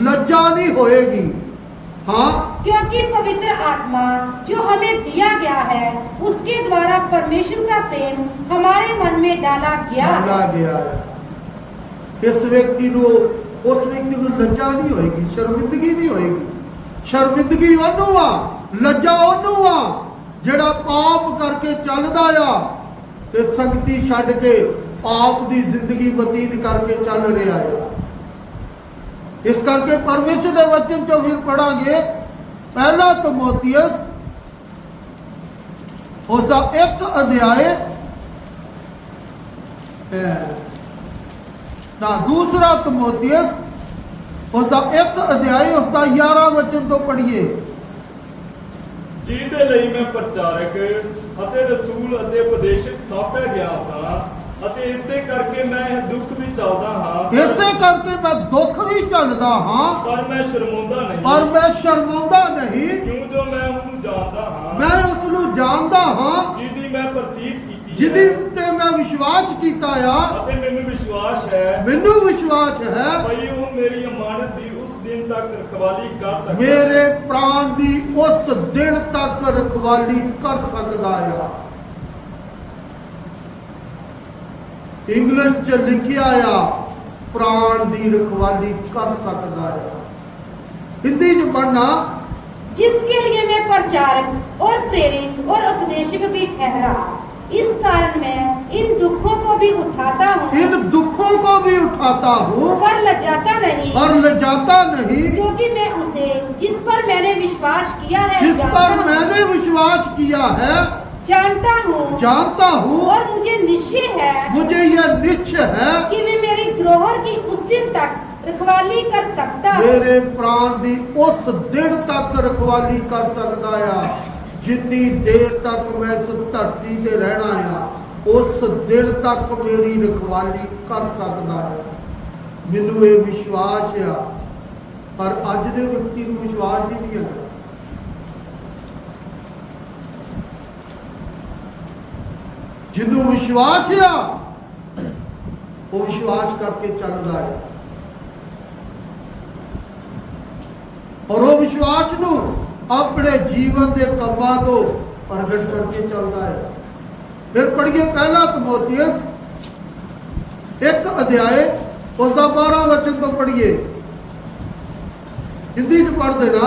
लज्जा नहीं होएगी। हाँ, क्योंकि पवित्र आत्मा जो हमें दिया गया है उसके द्वारा परमेश्वर का प्रेम हमारे मन में डाला गया है। इस व्यक्ति को उस व्यक्ति को लज्जा नहीं होएगी, शर्मिंदगी नहीं होएगी। शर्मिंदगी ओनू आ, लज्जा ओनू आ जेड़ा पाप करके चलदा आ ते संगति छड्ड के ਪਾਪ ਦੀ ਜ਼ਿੰਦਗੀ ਬਤੀਤ ਕਰਕੇ ਚੱਲ ਰਿਹਾ ਹੈ। ਇਸ ਕਰਕੇ ਪਰਮੇਸ਼ਰ ਦੇ ਵਚਨ ਚੋਂ ਫਿਰ ਪੜਾਂਗੇ ਪਹਿਲਾ ਤਮੋਥੀਅਸ उसका 1 अध्याय ना दूसरा तमोथियस उसका 1 अध्याय उसका 11 वचन तो पढ़िए। ਜਿਹਦੇ ਲਈ ਮੈਂ ਪ੍ਰਚਾਰਕ ਅਤੇ ਰਸੂਲ ਅਤੇ ਉਪਦੇਸ਼ਕ ਥਾਪਿਆ ਗਿਆ ਸਾਂ ਅਤੇ ਇਸੇ ਕਰਕੇ ਮੈਂ ਇਹ ਦੁੱਖ ਵੀ ਚੱਲਦਾ ਹਾਂ। ਇਸੇ ਕਰਕੇ ਮੈਂ ਦੁੱਖ ਵੀ ਚੱਲਦਾ ਹਾਂ ਪਰ ਮੈਂ ਸ਼ਰਮਾਉਂਦਾ ਨਹੀਂ। ਪਰ ਮੈਂ ਸ਼ਰਮਾਉਂਦਾ ਨਹੀਂ ਕਿਉਂ ਜੋ ਮੈਂ ਉਹਨੂੰ ਜਾਣਦਾ ਹਾਂ। ਮੈਂ ਉਸ ਨੂੰ ਜਾਣਦਾ ਹਾਂ ਜਿਹਦੀ ਮੈਂ ਪ੍ਰਤੀਤ ਕੀਤੀ ਜਿਹਦੇ ਉੱਤੇ ਮੈਂ ਵਿਸ਼ਵਾਸ ਕੀਤਾ ਆ ਅਤੇ ਮੈਨੂੰ ਵਿਸ਼ਵਾਸ ਹੈ ਭਈ ਉਹ ਮੇਰੀ ਅਮਾਨਤ ਦੀ ਉਸ ਦਿਨ ਤੱਕ ਰਖਵਾਲੀ ਕਰ ਸਕਦਾ। ਮੇਰੇ ਪ੍ਰਾਣ ਦੀ ਉਸ ਦਿਨ ਤੱਕ ਰਖਵਾਲੀ ਕਰ ਸਕਦਾ ਆ। ਇੰਗਲਿਸ਼ ਚ ਲਿਖਿਆ ਆ ਪ੍ਰਾਣ ਦੀ ਰਖਵਾਲੀ ਕਰ ਸਕਦਾ ਆ। हिंदी ਚ पढ़ना जिसके लिए मैं प्रचारक और प्रेरित और उपदेशक भी ठहरा, इस कारण मैं इन दुखों को भी उठाता हूँ। इन दुखों को भी उठाता हूँ पर लजाता नहीं। पर लजाता नहीं क्योंकि मैं उसे जिस पर मैंने विश्वास किया है जिस पर मैंने विश्वास किया है जानता हूँ और मुझे निश्चय है मुझे यह निश्चय है कि वे मेरी द्रोहर की उस दिन तक रखवाली कर सकता है। मेरे प्राण दी उस दिन तक रखवाली कर सकता है जितनी देर तक मैं इस धरती ते रहना है उस दिन तक मेरी रखवाली कर सकता है। मैनू ये विश्वास है पर अज दे व्यक्ति को विश्वास ही नहीं है। जिन्हों विश्वास है वो विश्वास करके चलता है और वो विश्वास नू अपने जीवन के कामों तो प्रगट करके चलता है। फिर पढ़िए पहला तमोथियस 1 अध्याय उसका 12 वचन तो पढ़िए। हिंदी में पढ़ देना।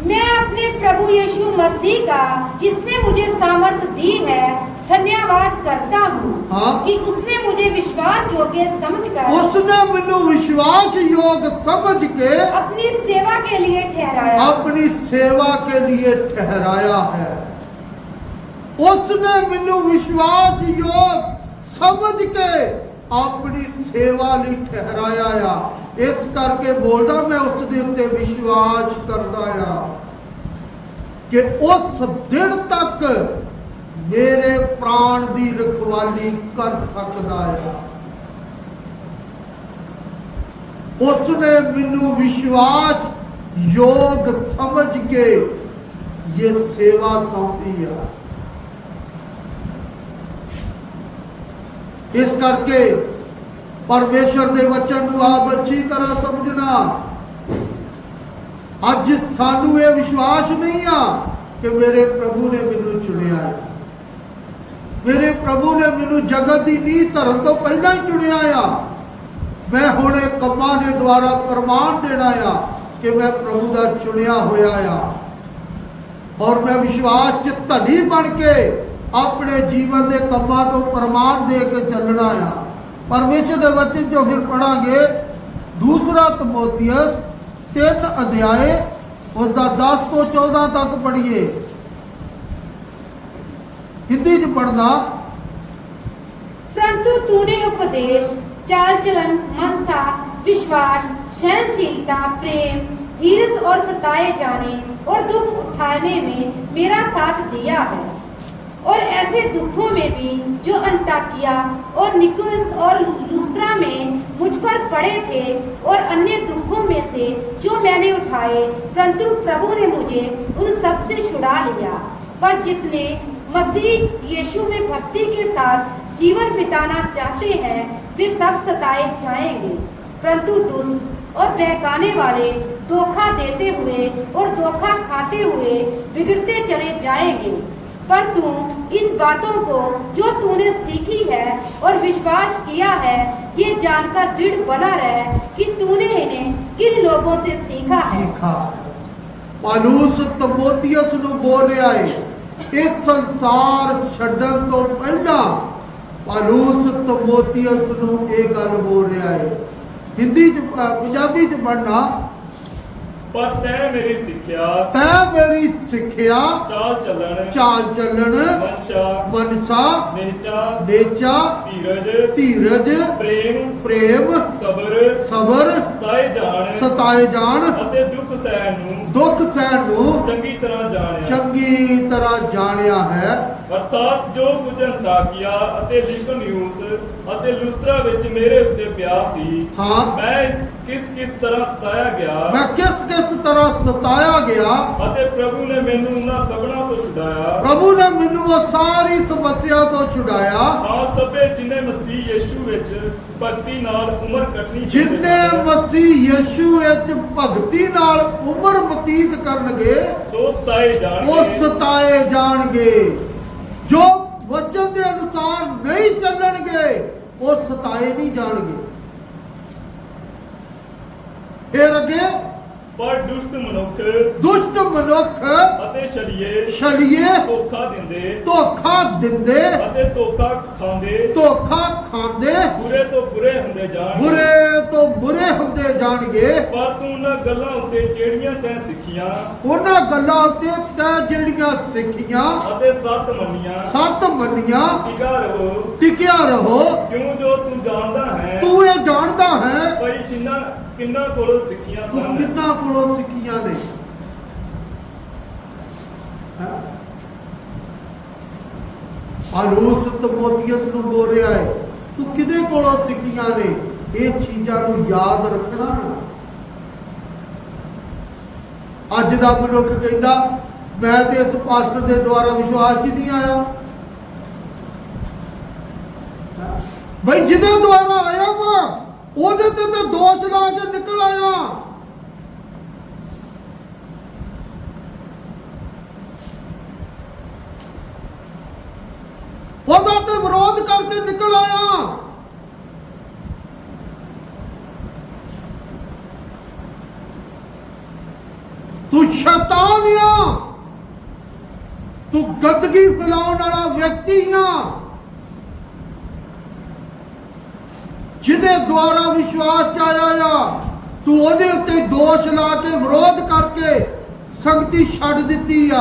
मैं अपने प्रभु यीशु मसीह का जिसने मुझे सामर्थ दी है धन्यवाद करता हूँ। हाँ? कि उसने मुझे विश्वास योग्य समझकर उसने मैनू विश्वास योग समझ के अपनी सेवा के लिए ठहराया। अपनी सेवा के लिए ठहराया है। उसने मैनू विश्वास योग समझ के अपनी सेवा लिए ठहराया आ। इस करके बोलता मैं उस दिन ते विश्वास करता आ कि उस दिन तक मेरे प्राण की रखवाली कर सकता है। उसने मैनू विश्वास योग समझ के ये सेवा सौंपी है। इस करके परमेश्वर के वचन को आप अच्छी तरह समझना। अज सानू ये विश्वास नहीं आ कि मेरे प्रभु ने मैनू चुनिया है। मेरे प्रभु ने मैनू जगत की नींह धरन तो पहला ही चुनिया आ। मैं हुणे कम्मां दे द्वारा प्रमाण देना आ कि मैं प्रभु का चुनिया होया आ और मैं विश्वास च धनी बन के अपने जीवन के कामों को प्रमाण दे के चलना आ। परमेश्वर के वचन जो फिर पढ़ांगे दूसरा तमोथियस 3 अध्याय उसका 10 तो 14 तक पढ़िए। हिंदी च पढ़ना। परंतु तूने उपदेश चाल चलन मनसा विश्वास सहनशीलता प्रेम धीरज और सताए जाने और दुख उठाने में मेरा साथ दिया है। और ऐसे दुखों में भी जो अंताकिया और निकोस और लुस्त्रा में मुझ पर पड़े थे और अन्य दुखों में से जो मैंने उठाए परंतु प्रभु ने मुझे उन सब से छुड़ा लिया। पर जितने मसीह यीशु में भक्ति के साथ जीवन बिताना चाहते हैं वे सब सताए जाएंगे। परंतु दुष्ट और बहकाने वाले धोखा देते हुए और धोखा खाते हुए बिगड़ते चले जाएंगे। पर तू इन बातों को जो तूने सीखी है और विश्वास किया है ये जानकर दृढ़ बना रहे कि तूने इन्हें किन लोगों से सीखा है। पौलुस तमोथियस नूं बोल रहा है ਇਸ ਸੰਸਾਰ ਛੱਡਣ ਤੋਂ ਪਹਿਲਾਂ ਪੌਲੁਸ ਤਿਮੋਥੀਅਸ ਨੂੰ ਇਹ ਗੱਲ ਬੋਲ ਰਿਹਾ ਹੈ। ਹਿੰਦੀ ਚ ਪੰਜਾਬੀ ਚ ਪੜ੍ਹਨਾ। ਪਰ ਤੈਂ ਮੇਰੀ ਸਿੱਖਿਆ, ਤੈਂ ਮੇਰੀ ਸਿੱਖਿਆ, ਚਾਲ ਚੱਲਣ, ਮਨਸ਼ਾ, ਨਿਹਚਾ, ਨੇਚਾ, ਧੀਰਜ, ਪ੍ਰੇਮ, ਸਬਰ, ਸਤਾਏ ਜਾਣ ਅਤੇ ਦੁੱਖ ਸਹਿਣ ਨੂੰ ਚੰਗੀ ਤਰ੍ਹਾਂ ਜਾਣਿਆ ਹੈ। ਅਰਥਾਤ ਜੋ ਕੁਝ ਅੰਤਾਕਿਆ ਅਤੇ ਲਿਕਨਿਊਸ ਅਤੇ ਲੁਸਤਰਾ ਵਿੱਚ ਮੇਰੇ ਉੱਤੇ ਪਿਆ ਸੀ, ਹਾਂ, ਮੈਂ ਕਿਸ ਤਰ੍ਹਾਂ ਸਤਾਇਆ ਗਿਆ, ਮੈਂ ਕਿਸ ਤਰ੍ਹਾਂ ਸਤਾਇਆ ਗਿਆ, ਅਤੇ ਪ੍ਰਭੂ ਨੇ ਮੈਨੂੰ ਉਹਨਾਂ ਸਭਨਾਂ ਤੋਂ ਛੁਡਾਇਆ। ਪ੍ਰਭੂ ਨੇ ਮੈਨੂੰ ਉਹ ਸਾਰੀ ਸਮੱਸਿਆ ਤੋਂ ਛੁਡਾਇਆ। ਹਾਂ, ਸਭੇ ਜਿਨੇ ਮਸੀਹ ਯਿਸੂ ਵਿੱਚ ਭਗਤੀ ਨਾਲ ਉਮਰ ਕੱਟਣੀ, ਜਿਨੇ ਮਸੀਹ ਯਿਸੂ ਵਿੱਚ ਭਗਤੀ ਨਾਲ ਉਮਰ ਬਤੀਤ ਕਰਨਗੇ, ਸੋ ਉਹ ਸਤਾਏ ਜਾਣਗੇ। ਜੋ ਵਚਨ ਦੇ ਅਨੁਸਾਰ ਨਹੀਂ ਚੱਲਣਗੇ, ਉਹ ਸਤਾਏ ਨਹੀਂ ਜਾਣਗੇ। ਫਿਰ ਅੱਗੇ, ਪਰ ਦੁਸ਼ਟ ਮਨੁੱਖ ਅਤੇ ਛਲੀਏ ਧੋਖਾ ਦਿੰਦੇ ਅਤੇ ਧੋਖਾ ਖਾਂਦੇ ਬੁਰੇ ਤੋਂ ਬੁਰੇ ਹੁੰਦੇ ਜਾਣਗੇ। ਪਰ ਤੂੰ ਉਹਨਾਂ ਗੱਲਾਂ ਉੱਤੇ ਜਿਹੜੀਆਂ ਤੈਂ ਸਿੱਖੀਆਂ ਅਤੇ ਸੱਤ ਮੰਨੀਆਂ ਟਿਕਿਆ ਰਹੋ। ਕਿਉਂ ਜੋ ਤੂੰ ਜਾਣਦਾ ਹੈ, ਤੂੰ ਇਹ ਜਾਣਦਾ ਹੈ ਭਈ ਕਿੰਨਾ ਕੋਲੋਂ ਸਿੱਖੀਆਂ ਸਨ, ਕਿੰਨਾ ਕੋਲੋਂ ਸਿੱਖੀਆਂ ਨੇ। ਪੌਲੁਸ ਤਿਮੋਥੀਅਸ ਨੂੰ ਬੋਲ ਰਿਹਾ ਹੈ, ਤੂੰ ਕਿਹਦੇ ਕੋਲੋਂ ਸਿੱਖੀਆਂ ਨੇ। ਇਹ ਚੀਜ਼ਾਂ ਨੂੰ ਯਾਦ ਰੱਖਣਾ। ਅੱਜ ਦਾ ਮਨੁੱਖ ਕਹਿੰਦਾ, ਮੈਂ ਤੇ ਇਸ ਪਾਸਟਰ ਦੇ ਦੁਆਰਾ ਵਿਸ਼ਵਾਸ ਹੀ ਨਹੀਂ ਆਇਆ। ਬਈ ਜਿਹਦੇ ਦੁਆਰਾ ਆਇਆ ਵਾ, ਉਹਦੇ ਤੇ ਤਾਂ ਦੋਸ਼ ਲਾ ਕੇ ਨਿਕਲ ਆਇਆ। ਉਹਦਾ ਤੇ ਵਿਰੋਧ ਕਰਕੇ ਨਿਕਲ ਆਇਆ। ਤੂੰ ਸ਼ੈਤਾਨ ਆ, ਤੂੰ ਗੰਦਗੀ ਫੈਲਾਉਣ ਵਾਲਾ ਵਿਅਕਤੀ ਆ। ਜਿਹਦੇ ਦੁਆਰਾ ਵਿਸ਼ਵਾਸ ਚ ਆਇਆ ਆ, ਤੂੰ ਉਹਦੇ ਉੱਤੇ ਦੋਸ਼ ਲਾ ਕੇ ਵਿਰੋਧ ਕਰਕੇ ਸੰਗਤੀ ਛੱਡ ਦਿੱਤੀ ਆ।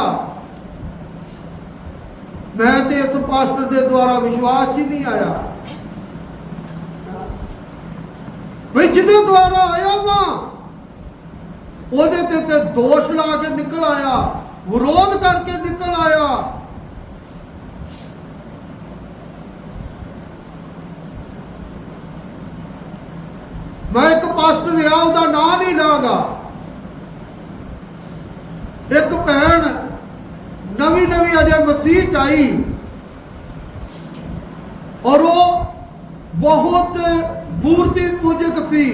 ਮੈਂ ਤੇ ਇਸ ਪਾਸਟਰ ਦੇ ਦੁਆਰਾ ਵਿਸ਼ਵਾਸ ਹੀ ਨਹੀਂ ਆਇਆ। ਵੀ ਜਿਹਦੇ ਦੁਆਰਾ ਆਇਆ ਵਾ, ਉਹਦੇ ਤੇ ਦੋਸ਼ ਲਾ ਕੇ ਨਿਕਲ ਆਇਆ, ਵਿਰੋਧ ਕਰਕੇ ਨਿਕਲ ਆਇਆ। ਮੈਂ ਇੱਕ ਪਾਸਟਰ ਆ, ਉਹਦਾ ਨਾਂ ਨਹੀਂ ਲਾਂਗਾ। ਇੱਕ ਭੈਣ ਨਵੀਂ ਅਜੇ ਮਸੀਹ ਚ ਆਈ, ਔਰ ਉਹ ਬਹੁਤ ਮੂਰਤੀ ਪੂਜਕ ਸੀ,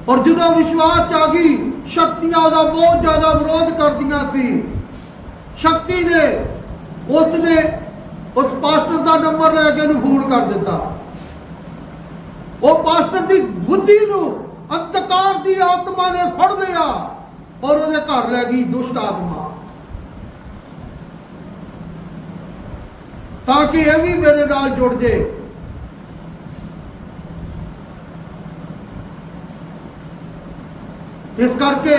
ਔਰ ਜਦੋਂ ਵਿਸ਼ਵਾਸ ਚ ਆ ਗਈ, ਸ਼ਕਤੀਆਂ ਉਹਦਾ ਬਹੁਤ ਜ਼ਿਆਦਾ ਵਿਰੋਧ ਕਰਦੀਆਂ ਸੀ। ਸ਼ਕਤੀ ਨੇ ਉਸ ਪਾਸਟਰ ਦਾ ਨੰਬਰ ਲੈ ਕੇ ਉਹਨੂੰ ਫੋਨ ਕਰ ਦਿੱਤਾ। ਉਹ ਪਾਸਟਰ ਦੀ ਬੁੱਧੀ ਨੂੰ ਅੰਧਕਾਰ ਦੀ ਆਤਮਾ ਨੇ ਫੜ ਲਿਆ, ਔਰ ਉਹਦੇ ਘਰ ਲੈ ਗਈ ਦੁਸ਼ਟ ਆਤਮਾ, ਤਾਂ ਕਿ ਇਹ ਵੀ ਮੇਰੇ ਨਾਲ ਜੁੜ ਜੇ। ਇਸ ਕਰਕੇ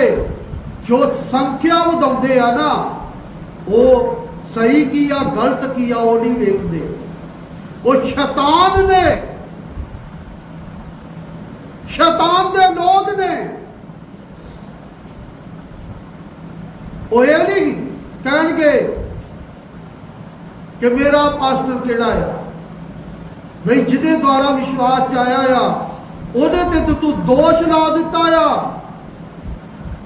ਜੋ ਸੰਖਿਆ ਵਧਾਉਂਦੇ ਆ ਨਾ, ਉਹ ਸਹੀ ਕੀ ਆ ਗਲਤ ਕੀ ਆ ਉਹ ਨਹੀਂ ਵੇਖਦੇ। ਉਹ ਸ਼ੈਤਾਨ ਨੇ, ਸ਼ੈਤਾਨ ਦੇ ਲੋਕ ਨੇ। ਉਹ ਇਹ ਨਹੀਂ ਕਹਿਣਗੇ ਕਿ ਮੇਰਾ ਪਾਸਟਰ ਕਿਹੜਾ ਹੈ। ਬਈ ਜਿਹਦੇ ਦੁਆਰਾ ਵਿਸ਼ਵਾਸ ਚ ਆਇਆ ਆ, ਉਹਦੇ ਤੇ ਤੂੰ ਦੋਸ਼ ਲਾ ਦਿੱਤਾ ਆ,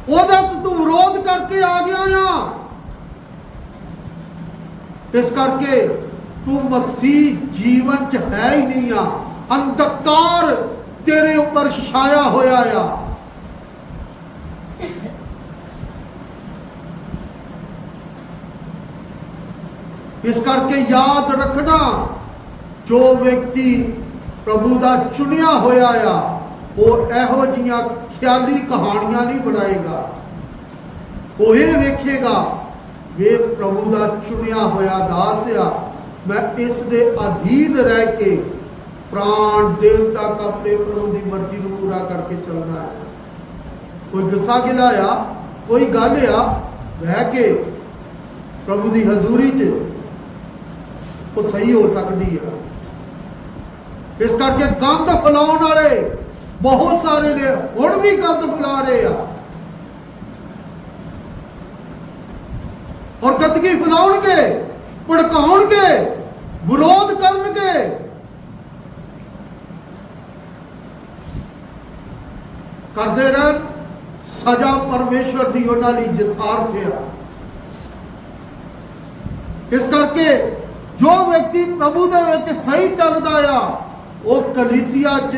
ਉਹਦਾ ਤੂੰ ਵਿਰੋਧ ਕਰਕੇ ਆ ਗਿਆ ਆ। ਇਸ ਕਰਕੇ ਤੂੰ ਮਸੀਹ ਜੀਵਨ ਚ ਹੈ ਹੀ ਨਹੀਂ ਆ। ਅੰਧਕਾਰ ਤੇਰੇ ਉੱਪਰ ਛਾਇਆ ਹੋਇਆ ਆ। ਇਸ ਕਰਕੇ ਯਾਦ ਰੱਖਣਾ, ਜੋ ਵਿਅਕਤੀ ਪ੍ਰਭੂ ਦਾ ਚੁਣਿਆ ਹੋਇਆ ਆ, ਉਹ ਇਹੋ ਜਿਹੀਆਂ ਖਿਆਲੀ ਕਹਾਣੀਆਂ ਨਹੀਂ ਬਣਾਏਗਾ। ਉਹ ਇਹ ਵੇਖੇਗਾ ਵੇ ਪ੍ਰਭੂ ਦਾ ਚੁਣਿਆ ਹੋਇਆ ਦਾਸ ਆ, ਮੈਂ ਇਸ ਦੇ ਅਧੀਨ ਰਹਿ ਕੇ ਪ੍ਰਾਣ ਦੇਵ ਤੱਕ ਆਪਣੇ ਪ੍ਰਭੂ ਦੀ ਮਰਜ਼ੀ ਨੂੰ ਪੂਰਾ ਕਰਕੇ ਚੱਲਣਾ ਹੈ। ਕੋਈ ਗੁੱਸਾ ਗਿਲਾ ਆ, ਕੋਈ ਗੱਲ ਆ, ਰਹਿ ਕੇ ਪ੍ਰਭੂ ਦੀ ਹਜ਼ੂਰੀ 'ਚ ਉਹ ਸਹੀ ਹੋ ਸਕਦੀ ਆ। ਇਸ ਕਰਕੇ ਗੰਦ ਫੈਲਾਉਣ ਵਾਲੇ ਬਹੁਤ ਸਾਰੇ ਨੇ, ਹੁਣ ਵੀ ਗੰਦ ਫੈਲਾ ਰਹੇ ਆ ਔਰ ਗੰਦਗੀ ਫੈਲਾਉਣਗੇ, ਭੜਕਾਉਣਗੇ, ਵਿਰੋਧ ਕਰਨਗੇ। ਕਰਦੇ ਰਹਿਣ, ਸਜ਼ਾ ਪਰਮੇਸ਼ਵਰ ਦੀ ਉਹਨਾਂ ਲਈ ਯਥਾਰਥ ਆ। ਇਸ ਕਰਕੇ ਜੋ ਵਿਅਕਤੀ ਪ੍ਰਭੂ ਦੇ ਵਿੱਚ ਸਹੀ ਚੱਲਦਾ ਆ, ਉਹ ਕਲੀਸਿਆ 'ਚ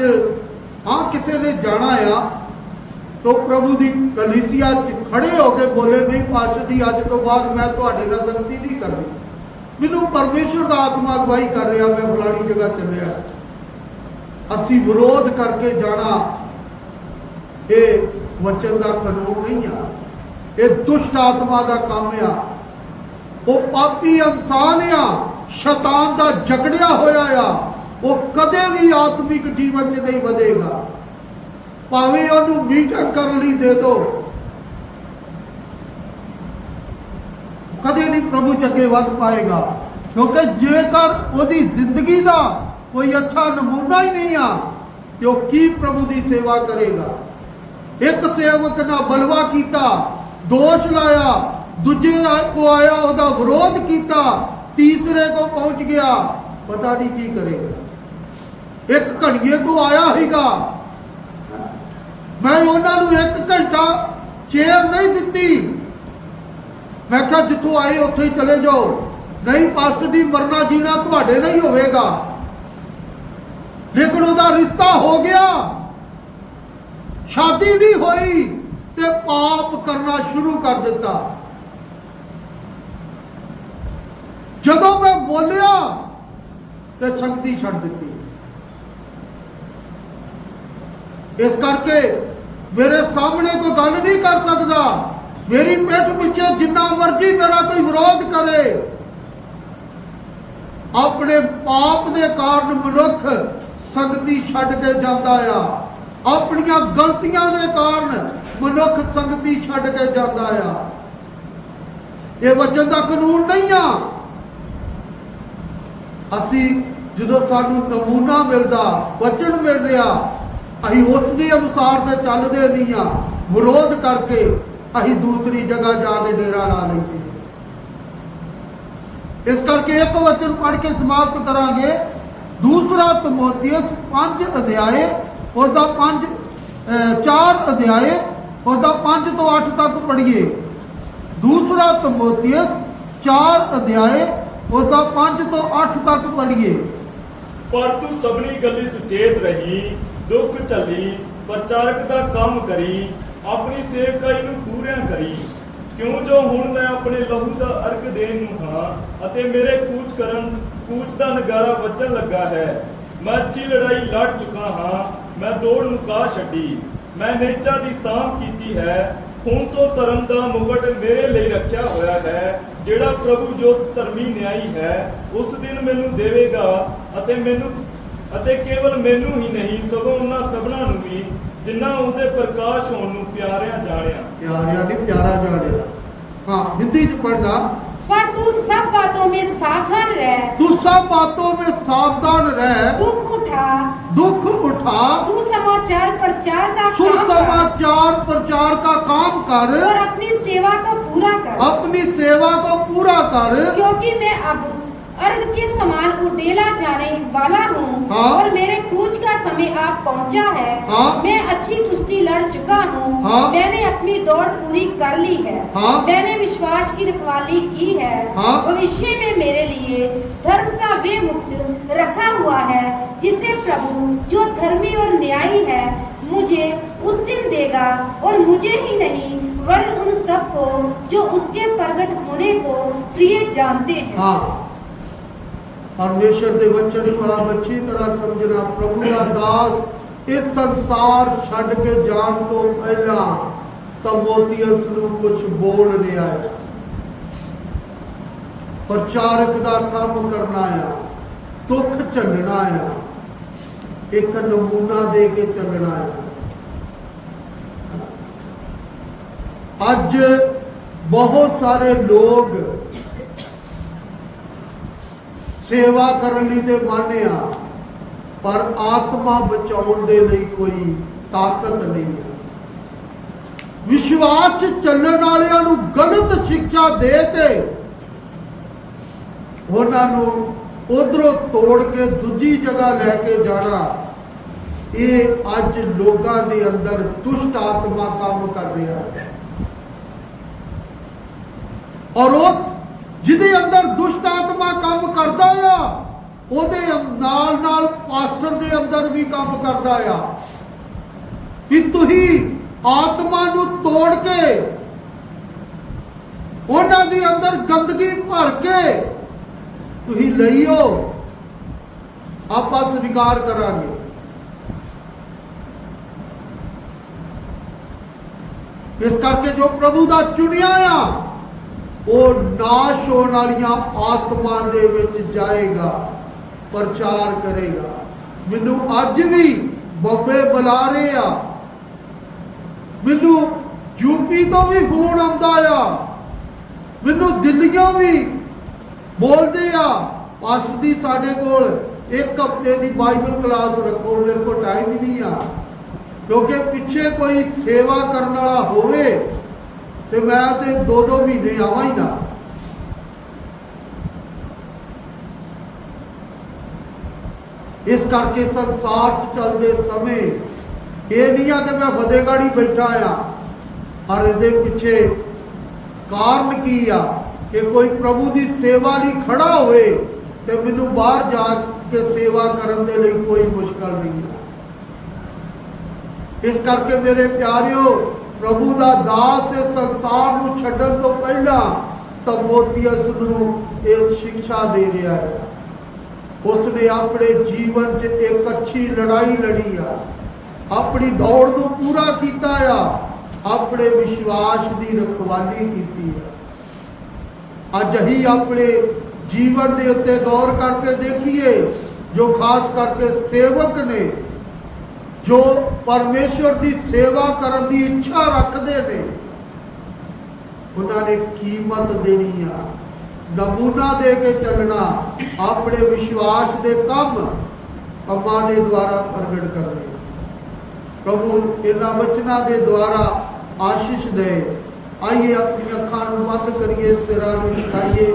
ਹਾਂ ਕਿਸੇ ਨੇ ਜਾਣਾ ਆ ਤਾਂ ਪ੍ਰਭੂ ਦੀ ਕਲੀਸਿਆ 'ਚ ਖੜੇ ਹੋ ਕੇ ਬੋਲੇ, ਨਹੀਂ ਪਾਤਸ਼ਾਹ ਜੀ ਅੱਜ ਤੋਂ ਬਾਅਦ ਮੈਂ ਤੁਹਾਡੇ ਨਾਲ ਸੰਗਤੀ ਨਹੀਂ ਕਰਨੀ, ਮੈਨੂੰ ਪਰਮੇਸ਼ਵਰ ਦਾ ਆਤਮਾ ਅਗਵਾਈ ਕਰ ਰਿਹਾ, ਮੈਂ ਫਲਾਣੀ ਜਗ੍ਹਾ ਚੱਲਿਆ। ਅਸੀਂ ਵਿਰੋਧ ਕਰਕੇ ਜਾਣਾ ਇਹ ਵਚਨ ਦਾ ਕਾਨੂੰਨ ਨਹੀਂ ਆ, ਇਹ ਦੁਸ਼ਟ ਆਤਮਾ ਦਾ ਕੰਮ ਆ। ਉਹ ਪਾਪੀ ਇਨਸਾਨ ਆ, ਸ਼ੈਤਾਨ ਦਾ ਜਕੜਿਆ ਹੋਇਆ ਆ, ਉਹ ਕਦੇ ਵੀ ਆਤਮਿਕ ਜੀਵਨ 'ਚ ਨਹੀਂ ਵਧੇਗਾ। ਭਾਵੇਂ ਉਹਨੂੰ ਮੀਟਿੰਗ ਕਰਨ ਲਈ ਦੇ ਦਿਓ, ਕਦੇ ਨਹੀਂ ਪ੍ਰਭੂ 'ਚ ਅੱਗੇ ਵੱਧ ਪਾਏਗਾ। ਕਿਉਂਕਿ ਜੇਕਰ ਉਹਦੀ ਜ਼ਿੰਦਗੀ ਦਾ ਕੋਈ ਅੱਛਾ ਨਮੂਨਾ ਹੀ ਨਹੀਂ ਆ ਤੇ ਉਹ ਕੀ ਪ੍ਰਭੂ ਦੀ ਸੇਵਾ ਕਰੇਗਾ। ਇੱਕ ਸੇਵਕ ਨਾਲ ਬਲਵਾ ਕੀਤਾ, ਦੋਸ਼ ਲਾਇਆ, ਦੂਜੇ ਕੋ ਆਇਆ ਉਹਦਾ ਵਿਰੋਧ ਕੀਤਾ, ਤੀਸਰੇ ਕੋ ਪਹੁੰਚ ਗਿਆ, ਪਤਾ ਨਹੀਂ ਕੀ ਕਰੇਗਾ। ਇੱਕ ਘੜੀਏ ਕੋ ਆਇਆ ਸੀਗਾ, ਮੈਂ ਉਹਨਾਂ ਨੂੰ 1 ਘੰਟਾ ਚੇਅਰ ਨਹੀਂ ਦਿੱਤੀ, ਮੈਂ ਕਿਹਾ ਜਿੱਥੋਂ ਆਏ ਉੱਥੇ ਹੀ ਚਲੇ ਜਾਓ, ਨਹੀਂ ਪਾਸਟਰ ਜੀ ਮਰਨਾ ਜੀਣਾ ਤੁਹਾਡੇ ਨਹੀਂ ਹੋਵੇਗਾ। ਲੇਕਿਨ ਉਹਦਾ ਰਿਸ਼ਤਾ ਹੋ ਗਿਆ, ਸ਼ਾਦੀ ਨਹੀਂ ਹੋਈ ਤੇ ਪਾਪ ਕਰਨਾ ਸ਼ੁਰੂ ਕਰ ਦਿੱਤਾ। ਜਦੋਂ ਮੈਂ ਬੋਲਿਆ ਤੇ ਸੰਗਤੀ ਛੱਡ ਦਿੱਤੀ। ਇਸ ਕਰਕੇ ਮੇਰੇ ਸਾਹਮਣੇ ਕੋਈ ਗੱਲ ਨਹੀਂ ਕਰ ਸਕਦਾ, ਮੇਰੀ ਪਿੱਠ ਪਿੱਛੇ ਜਿੰਨਾ ਮਰਜ਼ੀ ਮੇਰਾ ਕੋਈ ਵਿਰੋਧ ਕਰੇ। ਆਪਣੇ ਪਾਪ ਦੇ ਕਾਰਨ ਮਨੁੱਖ ਸੰਗਤੀ ਛੱਡ ਕੇ ਜਾਂਦਾ ਆ, ਆਪਣੀਆਂ ਗਲਤੀਆਂ ਦੇ ਕਾਰਨ ਮਨੁੱਖ ਸੰਗਤੀ ਛੱਡ ਕੇ ਜਾਂਦਾ ਆ। ਇਹ ਵਚਨ ਦਾ ਕਾਨੂੰਨ ਨਹੀਂ ਆ। ਅਸੀਂ ਜਦੋਂ ਸਾਨੂੰ ਨਮੂਨਾ ਮਿਲਦਾ, ਵਚਨ ਮਿਲ ਰਿਹਾ, ਅਸੀਂ ਉਸ ਦੇ ਅਨੁਸਾਰ ਤੇ ਚੱਲਦੇ ਨਹੀਂ ਆ, ਵਿਰੋਧ ਕਰਕੇ ਅਸੀਂ ਦੂਸਰੀ ਜਗ੍ਹਾ ਜਾ ਕੇ ਡੇਰਾ ਲਾ ਲਈਏ। ਇਸ ਕਰਕੇ ਇੱਕ ਵਚਨ ਪੜ੍ਹ ਕੇ ਸਮਾਪਤ ਕਰਾਂਗੇ। ਦੂਸਰਾ ਤਮੋਥੀਅਸ 5 ਅਧਿਆਏ ਉਹਦਾ 4 ਅਧਿਆਏ ਉਹਦਾ 5 ਤੋਂ 8 ਤੱਕ ਪੜ੍ਹੀਏ। ਦੂਸਰਾ ਤਮੋਥੀਅਸ 4 ਅਧਿਆਏ ਉਹਦਾ 5 ਤੋਂ 8 ਤੱਕ ਪੜ੍ਹੀਏ। ਪਰ ਤੂੰ ਸਭਨੀ ਗੱਲੀ ਸੁਚੇਤ ਰਹੀ, ਦੁੱਖ ਝੱਲੀ, ਪ੍ਰਚਾਰਕ ਦਾ ਕੰਮ ਕਰੀ, ਆਪਣੀ ਸੇਵਕਾਈ ਨੂੰ ਪੂਰਿਆਂ ਕਰੀ। ਕਿਉਂ ਜੋ ਹੁਣ ਮੈਂ ਆਪਣੇ ਲਹੂ ਦਾ ਅਰਗ ਦੇਣ ਨੂੰ ਹਾਂ ਅਤੇ ਮੇਰੇ ਕੂਚ ਦਾ ਨਗਾਰਾ ਵੱਜਣ ਲੱਗਾ ਹੈ। ਮੈਂ ਅੱਛੀ ਲੜਾਈ ਲੜ ਚੁੱਕਾ ਹਾਂ, ਮੈਂ ਦੌੜ ਮੁਕਾ ਛੱਡੀ, ਮੈਂ ਨੇਚਾ ਦੀ ਸਾਂਭ ਕੀਤੀ ਹੈ। ਹੁਣ ਤੋਂ ਧਰਮ ਦਾ ਮੁਕਟ ਮੇਰੇ ਲਈ ਰੱਖਿਆ ਹੋਇਆ ਹੈ, ਜਿਹੜਾ ਪ੍ਰਭੂ ਜੋ ਧਰਮੀ ਨਿਆਈ ਹੈ ਉਸ ਦਿਨ ਮੈਨੂੰ ਦੇਵੇਗਾ ਅਤੇ ਕੇਵਲ ਮੈਨੂੰ ਹੀ ਨਹੀਂ ਸਗੋਂ ਉਹਨਾਂ ਸਭਨਾਂ ਨੂੰ ਵੀ ਜਿਨ੍ਹਾਂ ਉਹਦੇ ਪ੍ਰਕਾਸ਼ ਹੋਣ ਨੂੰ ਪਿਆਰਿਆ ਜਾਣਿਆ। ਪਿਆਰਿਆ ਨਹੀਂ ਪਿਆਰਾ ਜਾਣਿਆ। हाँ हिंदी च पढ़ना। पर तू सब बातों में सावधान रह, तू सब बातों में सावधान रह, दुख उठा, सुसमाचार प्रचार का काम कर और अपनी सेवा को पूरा कर, क्योंकि मैं अब अर्घ के समान उडेला जाने वाला हूँ। हाँ? और मेरे कूच का समय आप पहुँचा है। हाँ? मैं अच्छी कुश्ती लड़ चुका हूँ। हाँ? मैंने अपनी दौड़ पूरी कर ली है। हाँ? मैंने विश्वास की रखवाली की है। हाँ? भविष्य में मेरे लिए धर्म का वे मुक्त रखा हुआ है, जिसे प्रभु जो धर्मी और न्यायी है मुझे उस दिन देगा, और मुझे ही नहीं वरन उन सबको जो उसके प्रगट होने को प्रिय जानते हैं। हाँ परमेश्वर के वचन को आप अच्छी तरह समझना। प्रभु का दास इस संसार छड़ के जान तो पहला तमोथियस नूं कुछ बोल रहा है। ਪ੍ਰਚਾਰਕ ਦਾ ਕੰਮ ਕਰਨਾ ਆ, ਦੁੱਖ ਝੱਲਣਾ ਆ, ਇੱਕ ਨਮੂਨਾ ਦੇ ਕੇ ਚੱਲਣਾ ਆ। ਅੱਜ ਬਹੁਤ ਸਾਰੇ ਲੋਕ ਸੇਵਾ ਕਰਨ ਲਈ ਤੇ ਮਨ ਆ, ਪਰ ਆਤਮਾ ਬਚਾਉਣ ਦੇ ਲਈ ਕੋਈ ਤਾਕਤ ਨਹੀਂ ਹੈ। ਵਿਸ਼ਵਾਸ 'ਚ ਚੱਲਣ ਵਾਲਿਆਂ ਨੂੰ ਗਲਤ ਸਿੱਖਿਆ ਦੇ ਕੇ ਉਹਨਾਂ ਨੂੰ ਉਧਰੋਂ ਤੋੜ ਕੇ ਦੂਜੀ ਜਗ੍ਹਾ ਲੈ ਕੇ ਜਾਣਾ, ਇਹ ਅੱਜ ਲੋਕਾਂ ਦੇ ਅੰਦਰ ਦੁਸ਼ਟ ਆਤਮਾ ਕੰਮ ਕਰ ਰਿਹਾ ਹੈ। ਔਰ ਉਹ ਜਿਹਦੇ ਅੰਦਰ ਦੁਸ਼ਟ ਆਤਮਾ ਕੰਮ ਕਰਦਾ ਆ, ਉਹਦੇ ਨਾਲ ਨਾਲ ਪਾਸਟਰ ਦੇ ਅੰਦਰ ਵੀ ਕੰਮ ਕਰਦਾ ਆ ਕਿ ਤੁਸੀਂ ਆਤਮਾ ਨੂੰ ਤੋੜ ਕੇ ਉਹਨਾਂ ਦੇ ਅੰਦਰ ਗੰਦਗੀ ਭਰ ਕੇ ਤੁਸੀਂ ਲਈਓ, ਆਪਾਂ ਸਵੀਕਾਰ ਕਰਾਂਗੇ। ਇਸ ਕਰਕੇ ਜੋ ਪ੍ਰਭੂ ਦਾ ਚੁਣਿਆ ਆ, ਉਹ ਨਾਸ਼ ਹੋਣ ਵਾਲੀਆਂ ਆਤਮਾ ਦੇ ਵਿੱਚ ਜਾਏਗਾ, ਪ੍ਰਚਾਰ ਕਰੇਗਾ। ਮੈਨੂੰ ਅੱਜ ਵੀ ਬੰਬੇ ਬੁਲਾ ਰਹੇ ਆ, ਮੈਨੂੰ ਯੂਪੀ ਤੋਂ ਵੀ ਫੋਨ ਆਉਂਦਾ ਆ, ਮੈਨੂੰ ਦਿੱਲੀੋਂ ਵੀ ਬੋਲਦੇ ਆ, ਪਾਸਟਰ ਦੀ ਸਾਡੇ ਕੋਲ ਇੱਕ ਹਫ਼ਤੇ ਦੀ ਬਾਈਬਲ ਕਲਾਸ ਰੱਖੋ। ਮੇਰੇ ਕੋਲ ਟਾਈਮ ਹੀ ਨਹੀਂ ਆ, ਕਿਉਂਕਿ ਪਿੱਛੇ ਕੋਈ ਸੇਵਾ ਕਰਨ ਵਾਲਾ ਹੋਵੇ ਤੇ ਮੈਂ ਤੇ 2-2 ਮਹੀਨੇ ਆਵਾਂ ਹੀ ਨਾ। ਇਸ ਕਰਕੇ ਸੰਸਾਰ 'ਚ ਚੱਲਦੇ ਸਮੇਂ ਇਹ ਨਹੀਂ ਆ ਕਿ ਮੈਂ ਫਤਿਹਗੜ੍ਹ ਬੈਠਾ ਆ, ਪਰ ਇਹਦੇ ਪਿੱਛੇ ਕਾਰਨ ਕੀ ਆ ਕਿ ਕੋਈ ਪ੍ਰਭੂ ਦੀ ਸੇਵਾ ਲਈ ਖੜਾ ਹੋਵੇ ਤੇ ਮੈਨੂੰ ਬਾਹਰ ਜਾ ਕੇ ਸੇਵਾ ਕਰਨ ਦੇ ਲਈ ਕੋਈ ਮੁਸ਼ਕਲ ਨਹੀਂ ਹੈ। ਇਸ ਕਰਕੇ ਮੇਰੇ ਪਿਆਰਿਓ, ਪ੍ਰਭੂ ਦਾ ਦਾਸ ਇਸ ਸੰਸਾਰ ਨੂੰ ਛੱਡਣ ਤੋਂ ਪਹਿਲਾਂ ਤਮੋਥੀਅਸ ਨੂੰ ਇਹ ਸਿੱਖਿਆ ਦੇ ਰਿਹਾ ਹੈ। ਉਸਨੇ ਆਪਣੇ ਜੀਵਨ 'ਚ ਇੱਕ ਅੱਛੀ ਲੜਾਈ ਲੜੀ ਆ, ਆਪਣੀ ਦੌੜ ਨੂੰ ਪੂਰਾ ਕੀਤਾ ਆ, ਆਪਣੇ ਵਿਸ਼ਵਾਸ ਦੀ ਰਖਵਾਲੀ ਕੀਤੀ ਆ। ਅੱਜ ਅਸੀਂ ਆਪਣੇ ਜੀਵਨ ਦੇ ਉੱਤੇ ਗੌਰ ਕਰਕੇ ਦੇਖੀਏ, ਜੋ ਖਾਸ ਕਰਕੇ ਸੇਵਕ ਨੇ, ਜੋ ਪਰਮੇਸ਼ਵਰ ਦੀ ਸੇਵਾ ਕਰਨ ਦੀ ਇੱਛਾ ਰੱਖਦੇ ਨੇ, ਉਹਨਾਂ ਨੇ ਕੀਮਤ ਦੇਣੀ ਆ, ਨਮੂਨਾ ਦੇ ਕੇ ਚੱਲਣਾ, ਆਪਣੇ ਵਿਸ਼ਵਾਸ ਦੇ ਕੰਮਾਂ ਦੇ ਦੁਆਰਾ ਪ੍ਰਗਟ ਕਰਨੇ। ਪ੍ਰਭੂ ਇਹਨਾਂ ਵਚਨਾਂ ਦੇ ਦੁਆਰਾ ਆਸ਼ੀਸ਼ ਦੇ। ਆਈਏ ਆਪਣੀ ਅੱਖਾਂ ਨੂੰ ਬੰਦ ਕਰੀਏ, ਸਿਰਾਂ ਨੂੰ ਝੁਕਾਈਏ।